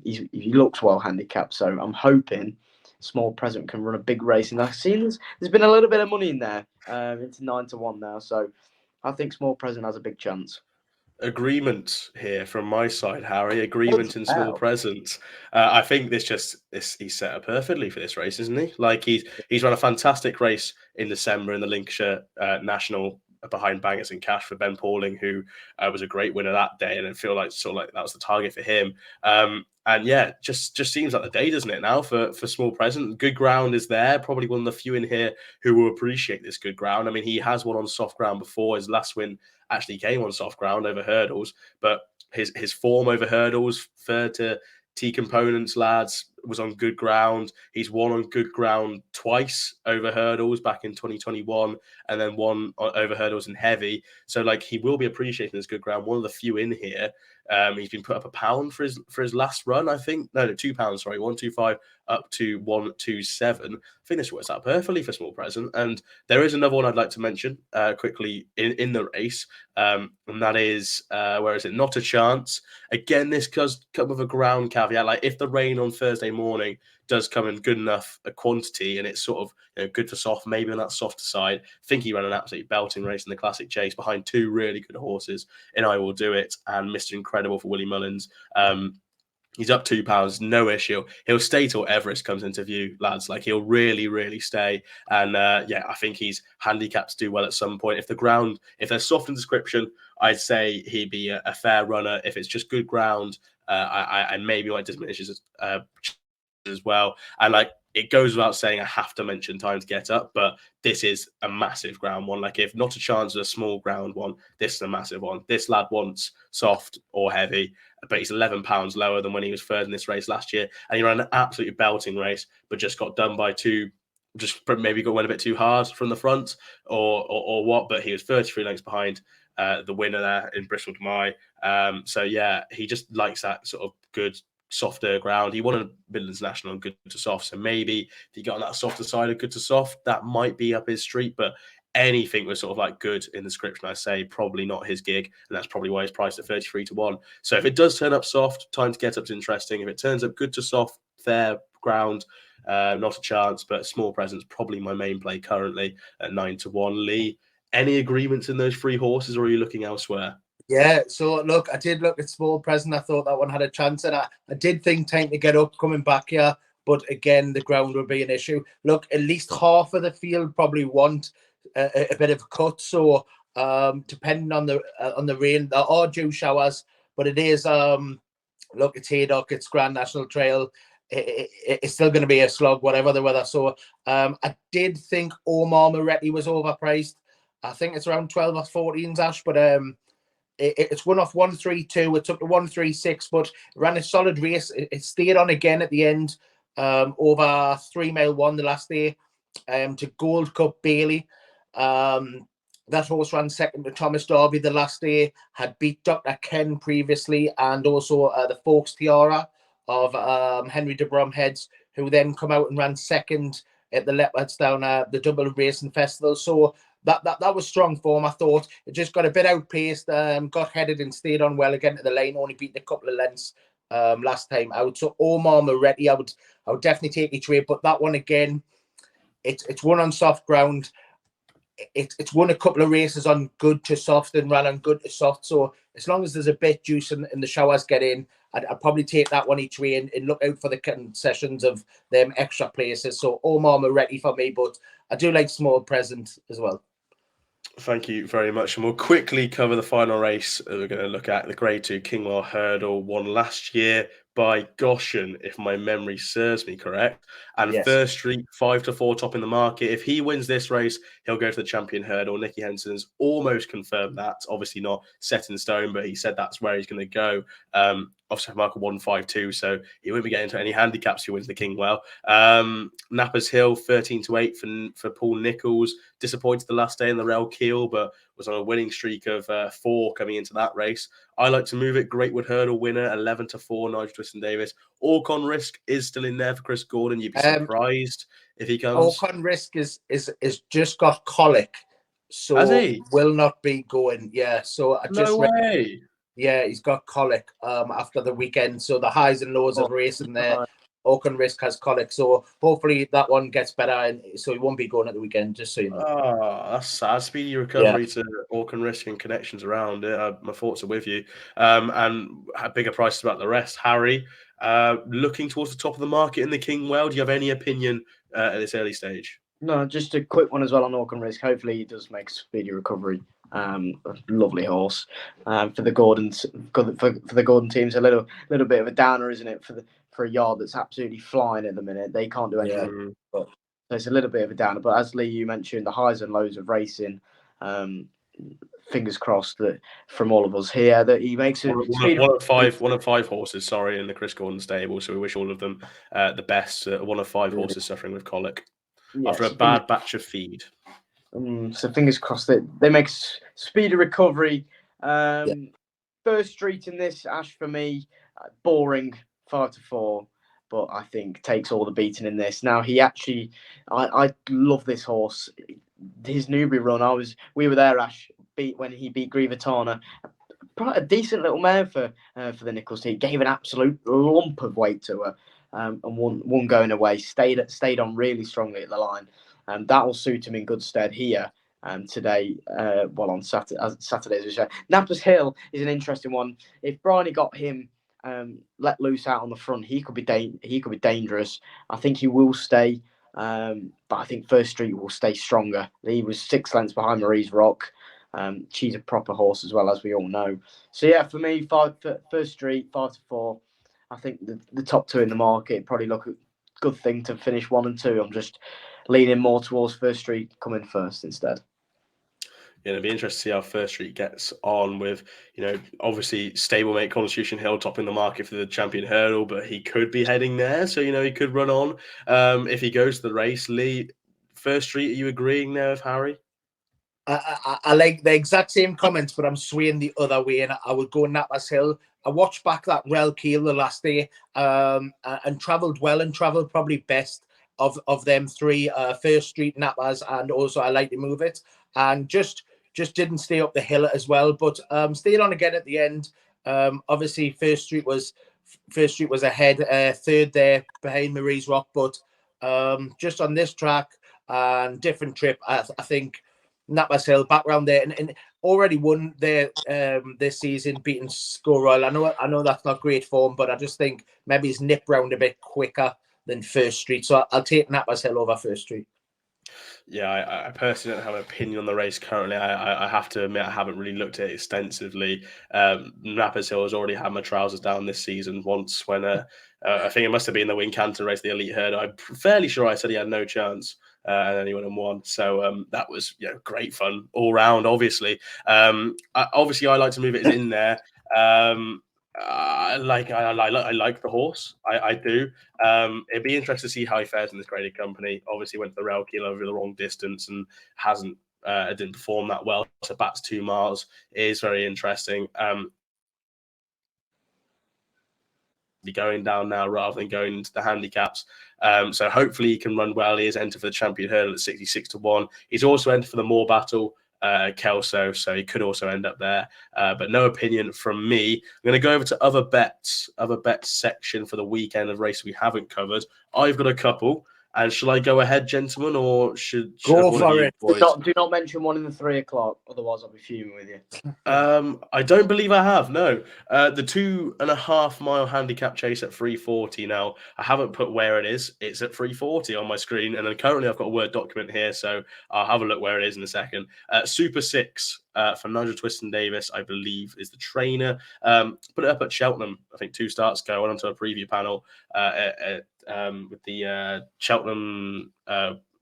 he looks well handicapped. So I'm hoping Small Present can run a big race. And I've seen there's been a little bit of money in there into 9-1 now. So I think Small Present has a big chance. Agreement here from my side, Harry. Agreement in Small Present. I think he's set up perfectly for this race, isn't he? Like he's run a fantastic race in December in the Lincolnshire National behind Bangers and Cash for Ben Pauling, who was a great winner that day, and I feel like that was the target for him. And yeah, just seems like the day, doesn't it, now for Small Present? Good ground is there. Probably one of the few in here who will appreciate this good ground. I mean, he has won on soft ground before. His last win actually came on soft ground over hurdles, but his form over hurdles, third to T Components lads, was on good ground. He's won on good ground twice over hurdles back in 2021, and then won over hurdles in heavy. So like he will be appreciating this good ground. One of the few in here. He's been put up £1 for his last run, I think. No, £2, sorry, 125 up to 127. I think this works out perfectly for Small Present. And there is another one I'd like to mention quickly in the race, and that is where is it? Not a Chance. Again, this does come with a ground caveat. Like if the rain on Thursday morning does come in good enough a quantity and it's sort of good for soft, maybe on that softer side. I think he ran an absolutely belting race in the Classic Chase behind 2 really good horses in I Will Do It and Mr. Incredible for Willie Mullins. He's up £2, no issue. He'll stay till Everest comes into view, lads. Like he'll really, really stay. And yeah, I think he's handicapped to do well at some point. If they're soft in description, I'd say he'd be a fair runner. If it's just good ground, I maybe might diminish his as well. And like it goes without saying, I have to mention Time to Get Up, but this is a massive ground one. Like if Not a Chance is a small ground one, this is a massive one. This lad wants soft or heavy, but he's £11 lower than when he was third in this race last year, and he ran an absolutely belting race, but just got done by 2. Just maybe went a bit too hard from the front, or what. But he was 33 lengths behind the winner there in Bristol Demai. So yeah, he just likes that sort of good, softer ground. He won a Midlands National on good to soft, so maybe if he got on that softer side of good to soft, that might be up his street. But anything was sort of like good in the description, I say, probably not his gig, and that's probably why he's priced at 33-1. So if it does turn up soft, Time to Get Up's interesting. If it turns up good to soft, fair ground, Not a Chance, but Small Presence probably my main play currently at 9-1. Lee, any agreements in those 3 horses, or are you looking elsewhere? Yeah, so look, I did look at Small Present. I thought that one had a chance, and I did think Time to Get Up coming back here, but again, the ground would be an issue. Look, at least half of the field probably want a bit of a cut. So depending on the rain, there are dew showers, but it is look, it's Haydock, it's Grand National Trail. it's still going to be a slog, whatever the weather. So I did think Omar Moretti was overpriced. I think it's around 12 or 14s, Ash, but it's won off 132. It took the 136, but ran a solid race. It stayed on again at the end, over 3 mile 1 the last day, to Gold Cup Bailey. That horse ran second to Thomas Darby the last day, had beat Dr. Ken previously, and also the Folks Tiara of Henry de Bromheads, who then come out and ran second at the Leopardstown, the Double Racing Festival. So that was strong form, I thought. It just got a bit outpaced, got headed and stayed on well again to the lane, only beat a couple of lengths last time out. So Omar Moretti, I would definitely take each way, but that one again, it's won on soft ground. It's won a couple of races on good to soft and ran on good to soft. So as long as there's a bit juice and the showers get in, I'd probably take that one each way and look out for the concessions of them extra places. So Omar Moretti for me, but I do like Small Present as well. Thank you very much. And we'll quickly cover the final race we're going to look at. The Grade 2 Kingwell Hurdle, won last year by Goshen, if my memory serves me correct. And Yes. First Street, 5-4 top in the market. If he wins this race, he'll go to the Champion Hurdle. Nicky Henson's almost confirmed that. Obviously not set in stone, but he said that's where he's going to go. Obviously, marker 152, so he won't be getting into any handicaps if he wins the Kingwell. Nappers Hill, 13-8 for Paul Nichols. Disappointed the last day in the Rail Keel, but was on a winning streak of 4 coming into that race. I like to move it. Greatwood Hurdle winner, 11-4, Nigel Twiston-Davis. Orcon Risk is still in there for Chris Gordon. You'd be surprised if he comes. Orcon Risk is just got colic, so will not be going. Yeah, so I just no way. Yeah, he's got colic after the weekend. So the highs and lows of racing there. Orcon Risk has colic, so hopefully that one gets better, and so he won't be going at the weekend. Just so you know. Oh, that's sad. Speedy recovery to Orcon Risk and connections around it. My thoughts are with you. And bigger prices about the rest. Harry, looking towards the top of the market in the Kingwell. Do you have any opinion at this early stage? No, just a quick one as well on Orcon Risk. Hopefully he does make speedy recovery. A lovely horse for the Gordons. For the Gordon teams, a little bit of a downer, isn't it? For a yard that's absolutely flying at the minute. They can't do anything. So it's a little bit of a downer. But as Lee, you mentioned, the highs and lows of racing. Fingers crossed that from all of us here that he makes it. One of five horses, sorry, in the Chris Gordon stable. So we wish all of them the best. One of 5 horses suffering with colic after a bad batch of feed. So fingers crossed that they make speedy recovery. First Street in this, Ash, for me, boring, 5-4, but I think takes all the beating in this. Now he actually, I love this horse. His Newbury run, we were there, Ash, when he beat Grivatana. A decent little mare for the Nichols team. Gave an absolute lump of weight to her, and one going away. Stayed on really strongly at the line. That will suit him in good stead here today. On Saturday, as we say. Nappers Hill is an interesting one. If Bryony got him let loose out on the front, he could be dangerous. I think he will stay, but I think First Street will stay stronger. He was 6 lengths behind Marie's Rock. She's a proper horse as well, as we all know. So yeah, for me, First Street, 5-4. I think the top 2 in the market probably look a good thing to finish 1 and 2. I'm just leaning more towards First Street coming first instead. Yeah, it'll be interesting to see how First Street gets on with, obviously stablemate Constitution Hill top in the market for the Champion Hurdle, but he could be heading there. So, he could run on if he goes to the race. Lee, First Street, are you agreeing there with Harry? I like the exact same comments, but I'm swaying the other way, and I would go Nappers Hill. I watched back that Rail Keel the last day and travelled well and travelled probably best of them 3, First Street, Nappers, and also I Like to Move It, and just didn't stay up the hill as well, but stayed on again at the end. Obviously, First Street was ahead, 3rd there behind Marie's Rock, but just on this track and different trip, I think Nappers Hill back round there and already won there this season, beating Score Royal. I know that's not great form, but I just think maybe he's nipped round a bit quicker than First Street. So I'll take Nappers Hill over First Street. Yeah, I personally don't have an opinion on the race currently. I have to admit I haven't really looked at it extensively. Nappers Hill has already had my trousers down this season once when I think it must have been the Wincanton race, the elite herd. I'm fairly sure I said he had no chance. And then he went and won. So that was great fun all round. Obviously, I like to move it in there. I like the horse. I do. It'd be interesting to see how he fares in this graded company. Obviously, went to the Relkeel over the wrong distance and didn't perform that well. So Bats 2 miles is very interesting. Be going down now rather than going into the handicaps. So hopefully he can run well. He is entered for the champion hurdle at 66-1. He's also entered for the Moor Battle, Kelso, so he could also end up there. But no opinion from me. I'm going to go over to other bets section for the weekend of race we haven't covered. I've got a couple. And shall I go ahead, gentlemen, or should Go for it? Do not mention one in the 3 o'clock, otherwise I'll be fuming with you. I don't believe I have. No, the 2.5 mile handicap chase at 340. Now I haven't put where it is. It's at 340 on my screen, and then currently I've got a Word document here, so I'll have a look where it is in a second. Super 6 for Nigel Twiston-Davis, I believe, is the trainer. Put it up at Cheltenham. I think 2 starts ago. Went onto a preview panel with the Cheltenham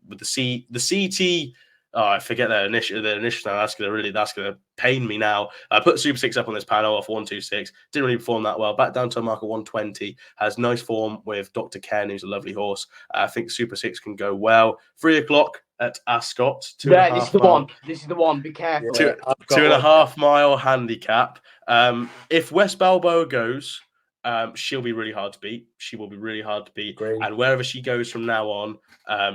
with the CT. Oh, I forget their initial now. That's gonna pain me now. I put Super 6 up on this panel off 126. Didn't really perform that well. Back down to a mark of 120. Has nice form with Dr. Ken, who's a lovely horse. I think Super 6 can go well. 3 o'clock at Ascot. This is the one. This is the one. Be careful. 2.5 mile handicap. If West Balboa goes, she'll be really hard to beat. She will be really hard to beat. Great. And wherever she goes from now on,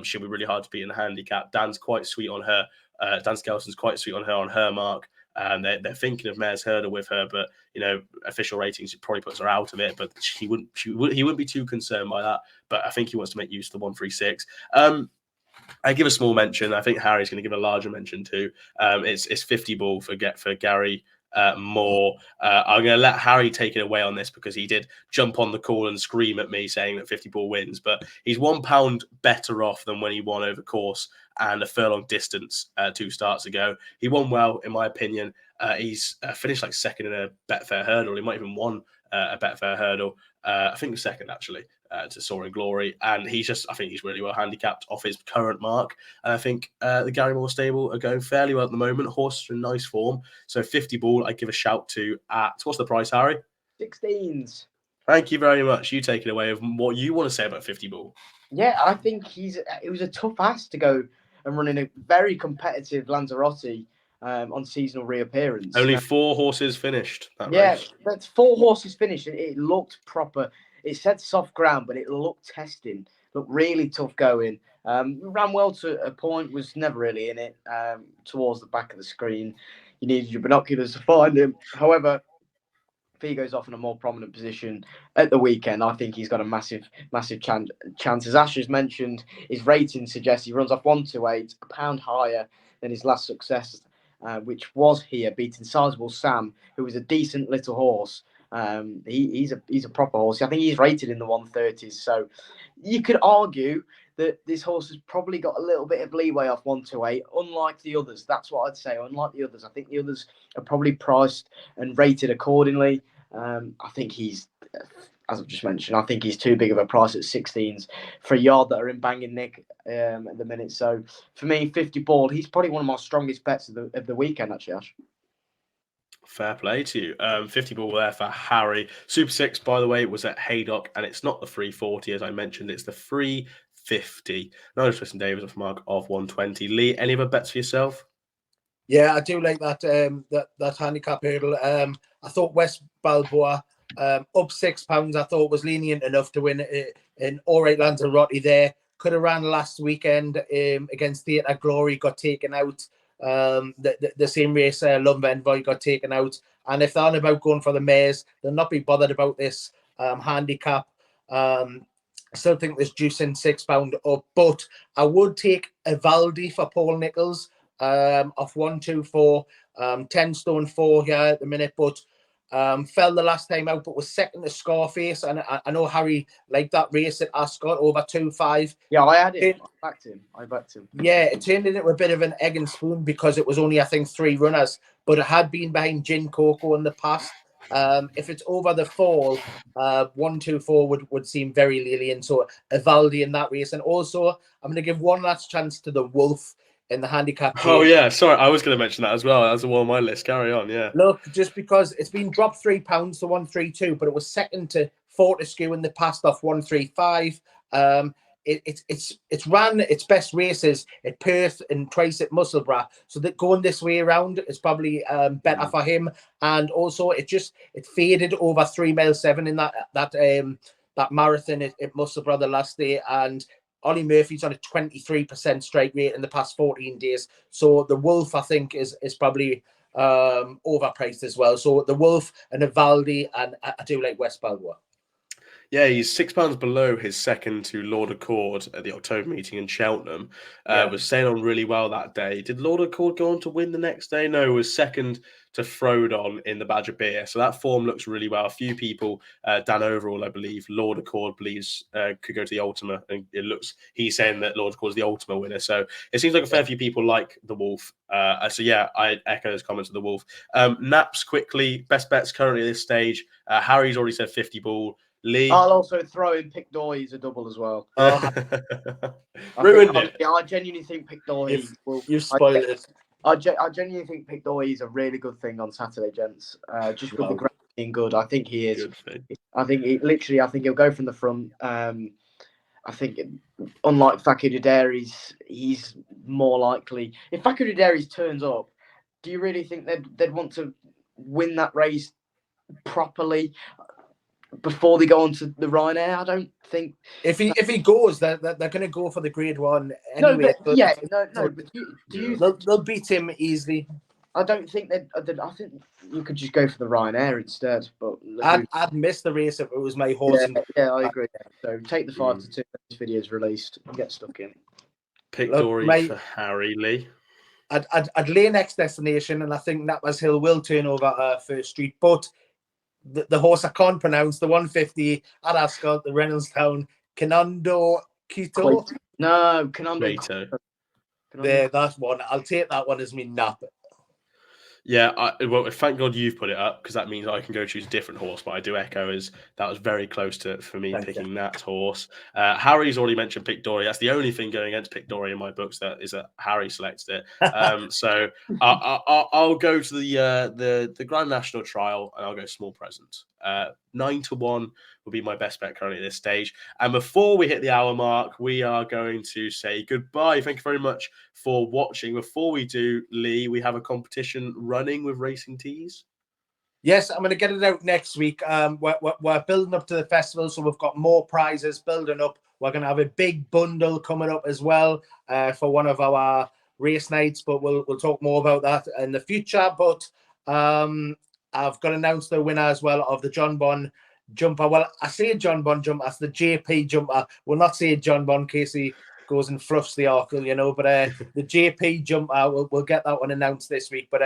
she'll be really hard to beat in the handicap. Dan's quite sweet on her. Dan Skelson's quite sweet on her mark. They're thinking of Mare's Hurdle with her, but official ratings probably puts her out of it. But he wouldn't be too concerned by that. But I think he wants to make use of the 136. I give a small mention. I think Harry's going to give a larger mention too. It's 50 ball for Gary Moore. I'm going to let Harry take it away on this because he did jump on the call and scream at me saying that 50 ball wins, but he's £1 better off than when he won over course and a furlong distance 2 starts ago. He won well, in my opinion. He's finished like second in a Betfair hurdle. He might even won a Betfair hurdle. I think second actually. To Soaring Glory, and I think he's really well handicapped off his current mark. And I think the Gary Moore stable are going fairly well at the moment. Horses are in nice form. So 50 ball, I give a shout to at, what's the price, Harry? 16s. Thank you very much. You take it away of what you want to say about 50 ball. Yeah, I think it was a tough ask to go and run in a very competitive Lanzarote on seasonal reappearance. Only 4 horses finished that race. That's 4 horses finished, and it looked proper. It said soft ground, but it looked testing. Looked really tough going. Ran well to a point, was never really in it. Towards the back of the screen, you needed your binoculars to find him. However, if he goes off in a more prominent position at the weekend, I think he's got a massive chance. As Ash has mentioned, his rating suggests he runs off 128, a pound higher than his last success, which was here, beating Sizable Sam, who was a decent little horse. He's a proper horse. I think he's rated in the 130s. So you could argue that this horse has probably got a little bit of leeway off 128, unlike the others. That's what I'd say. Unlike the others, I think the others are probably priced and rated accordingly. I think he's, as I've just mentioned, I think he's too big of a price at 16s for a yard that are in banging nick at the minute. So for me, 50 ball, he's probably one of my strongest bets of the weekend, actually, Ash. Fair play to you. 50 ball there for Harry. Super 6, by the way, was at Haydock, and it's not the 340, as I mentioned. It's the 350. Nigel Twiston-Davis off mark of 120. Lee, any other bets for yourself? Yeah, I do like that that handicap hurdle. I thought West Balboa up £6. I thought was lenient enough to win an all right Lanzarote there. Could have ran last weekend against Theatre Glory, got taken out. The same race, Love Envoy got taken out. And if they're on about going for the mares, they'll not be bothered about this handicap. I still think there's juice in £6 up, but I would take a Valdi for Paul Nicholls off 124, 10 stone 4 here at the minute. But Fell the last time out, but was second to Scarface. And I know Harry liked that race at Ascot over 2-5. Yeah, I had him. I backed him. Yeah, it turned into a bit of an egg and spoon because it was only, I think, 3 runners, but it had been behind Gin Coco in the past. If it's over the fall, 1-2-4 would seem very lenient. So Evaldi in that race. And also, I'm going to give one last chance to the Wolf in the handicap. Oh, yeah. Sorry, I was going to mention that as well. That's one on my list. Carry on, yeah. Look, just because it's been dropped £3 to 132, but it was second to Fortescue in the past off 135. It's ran its best races at Perth and twice at Musselburgh, so that going this way around is probably better for him. And also, it faded over 3 mile 7 in that marathon at Musselburgh the last day, and Ollie Murphy's on a 23% strike rate in the past 14 days. So the Wolf, I think, is probably overpriced as well. So the Wolf and Evaldi, and I do like West Balboa. Yeah, he's £6 below his second to Lord Accord at the October meeting in Cheltenham. Was staying on really well that day. Did Lord Accord go on to win the next day? No, it was second to Frodon in the Badger Beer. So that form looks really well. A few people, Dan Overall, I believe, Lord Accord believes could go to the Ultima. And he's saying that Lord Accord's the Ultima winner. So it seems like a fair few people like the Wolf. So yeah, I echo those comments of the Wolf. Naps quickly, best bets currently at this stage. Harry's already said 50 ball. Lee. I'll also throw in Pickdoy as a double as well. Ruined it. I genuinely think Pickdoy You've spoiled it. I genuinely think Pickdoy is a really good thing on Saturday, gents. Just with the ground being good, I think he is. I think he'll go from the front. I think, unlike Fakir Dairies, he's more likely. If Fakir Dairies turns up, do you really think they'd want to win that race properly before they go on to the Ryanair? I don't think if he goes, they're going to go for the Grade 1 anyway. They'll beat him easily. I don't think I think you could just go for the Ryanair instead. But I'd miss the race if it was my horse. Yeah, I agree. So take the 5 to 2 when this video is released and get stuck in. Pick Dory for Harry. Lee. I'd lay next destination, and I think Nappers Hill will turn over First Street, but the horse I can't pronounce, the 150 at Ascot, the Reynoldstown, Canando Quito. No, Canando. There, that one. I'll take that one as me nap. Yeah, well, thank God you've put it up, because that means I can go choose a different horse. But I do echo as that was very close for me picking that horse. Harry's already mentioned Pick Dory. That's the only thing going against Pick Dory in my books that Harry selected it. So I'll go to the Grand National Trial, and I'll go small present. 9-1 will be my best bet currently at this stage. And before we hit the hour mark, we are going to say goodbye. Thank you very much for watching. Before we do, Lee, we have a competition running with Racing Tees. Yes, I'm going to get it out next week. We're building up to the festival, so we've got more prizes building up. We're going to have a big bundle coming up as well for one of our race nights, but we'll talk more about that in the future. But I've got to announce the winner as well of the Jonbon jumper. Well, I say Jonbon jumper, that's the JP jumper. We'll not say Jonbon in case he goes and fluffs the arkle, but the JP jumper, we'll get that one announced this week. But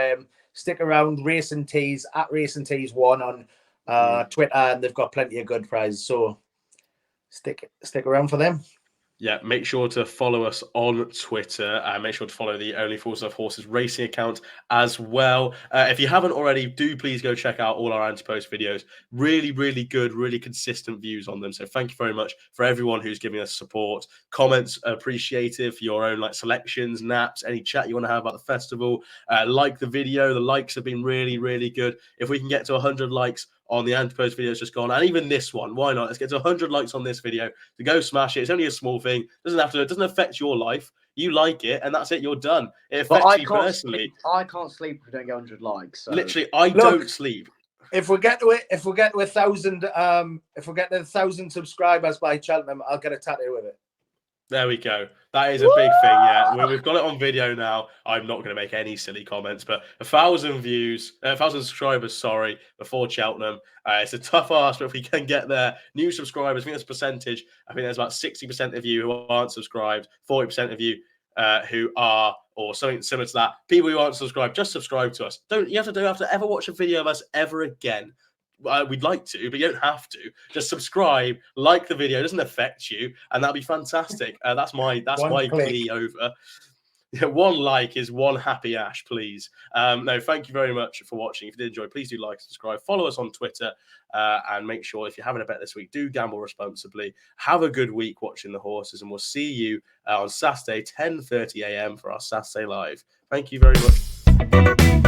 stick around, Racing Tees, at Racing Tees 1 on Twitter, and they've got plenty of good prizes. So stick around for them. Yeah, make sure to follow us on Twitter. Make sure to follow the Only Fools Love Horses racing account as well. If you haven't already, do please go check out all our ante-post videos. Really, really good, really consistent views on them. So thank you very much for everyone who's giving us support. Comments appreciated for your own selections, naps, any chat you want to have about the festival. Like the video. The likes have been really, really good. If we can get to 100 likes on the ante-post videos just gone, and even this one, why not? Let's get to 100 likes on this video to go smash it. It's only a small thing. It doesn't affect your life. You like it, and that's it. You're done. It affects you personally. I can't sleep if we don't get 100 likes. So. Literally, I don't sleep. If we get to 1,000, if we get to 1,000 subscribers by Cheltenham, I'll get a tattoo with it. There we go. That is a big thing, yeah. We've got it on video now. I'm not going to make any silly comments, but 1,000 views, 1,000 subscribers, before Cheltenham. It's a tough ask, but if we can get there, new subscribers, I think that's a percentage. I think there's about 60% of you who aren't subscribed, 40% of you who are, or something similar to that, people who aren't subscribed, just subscribe to us. You have to ever watch a video of us ever again. We'd like to, but you don't have to. Just subscribe, like the video. It doesn't affect you, and that'll be fantastic. That's my plea over. One like is one happy Ash, please. No, thank you very much for watching. If you did enjoy, please do like, subscribe, follow us on Twitter, and make sure if you're having a bet this week, do gamble responsibly. Have a good week watching the horses, and we'll see you on Saturday, 10:30 a.m. for our Saturday Live. Thank you very much.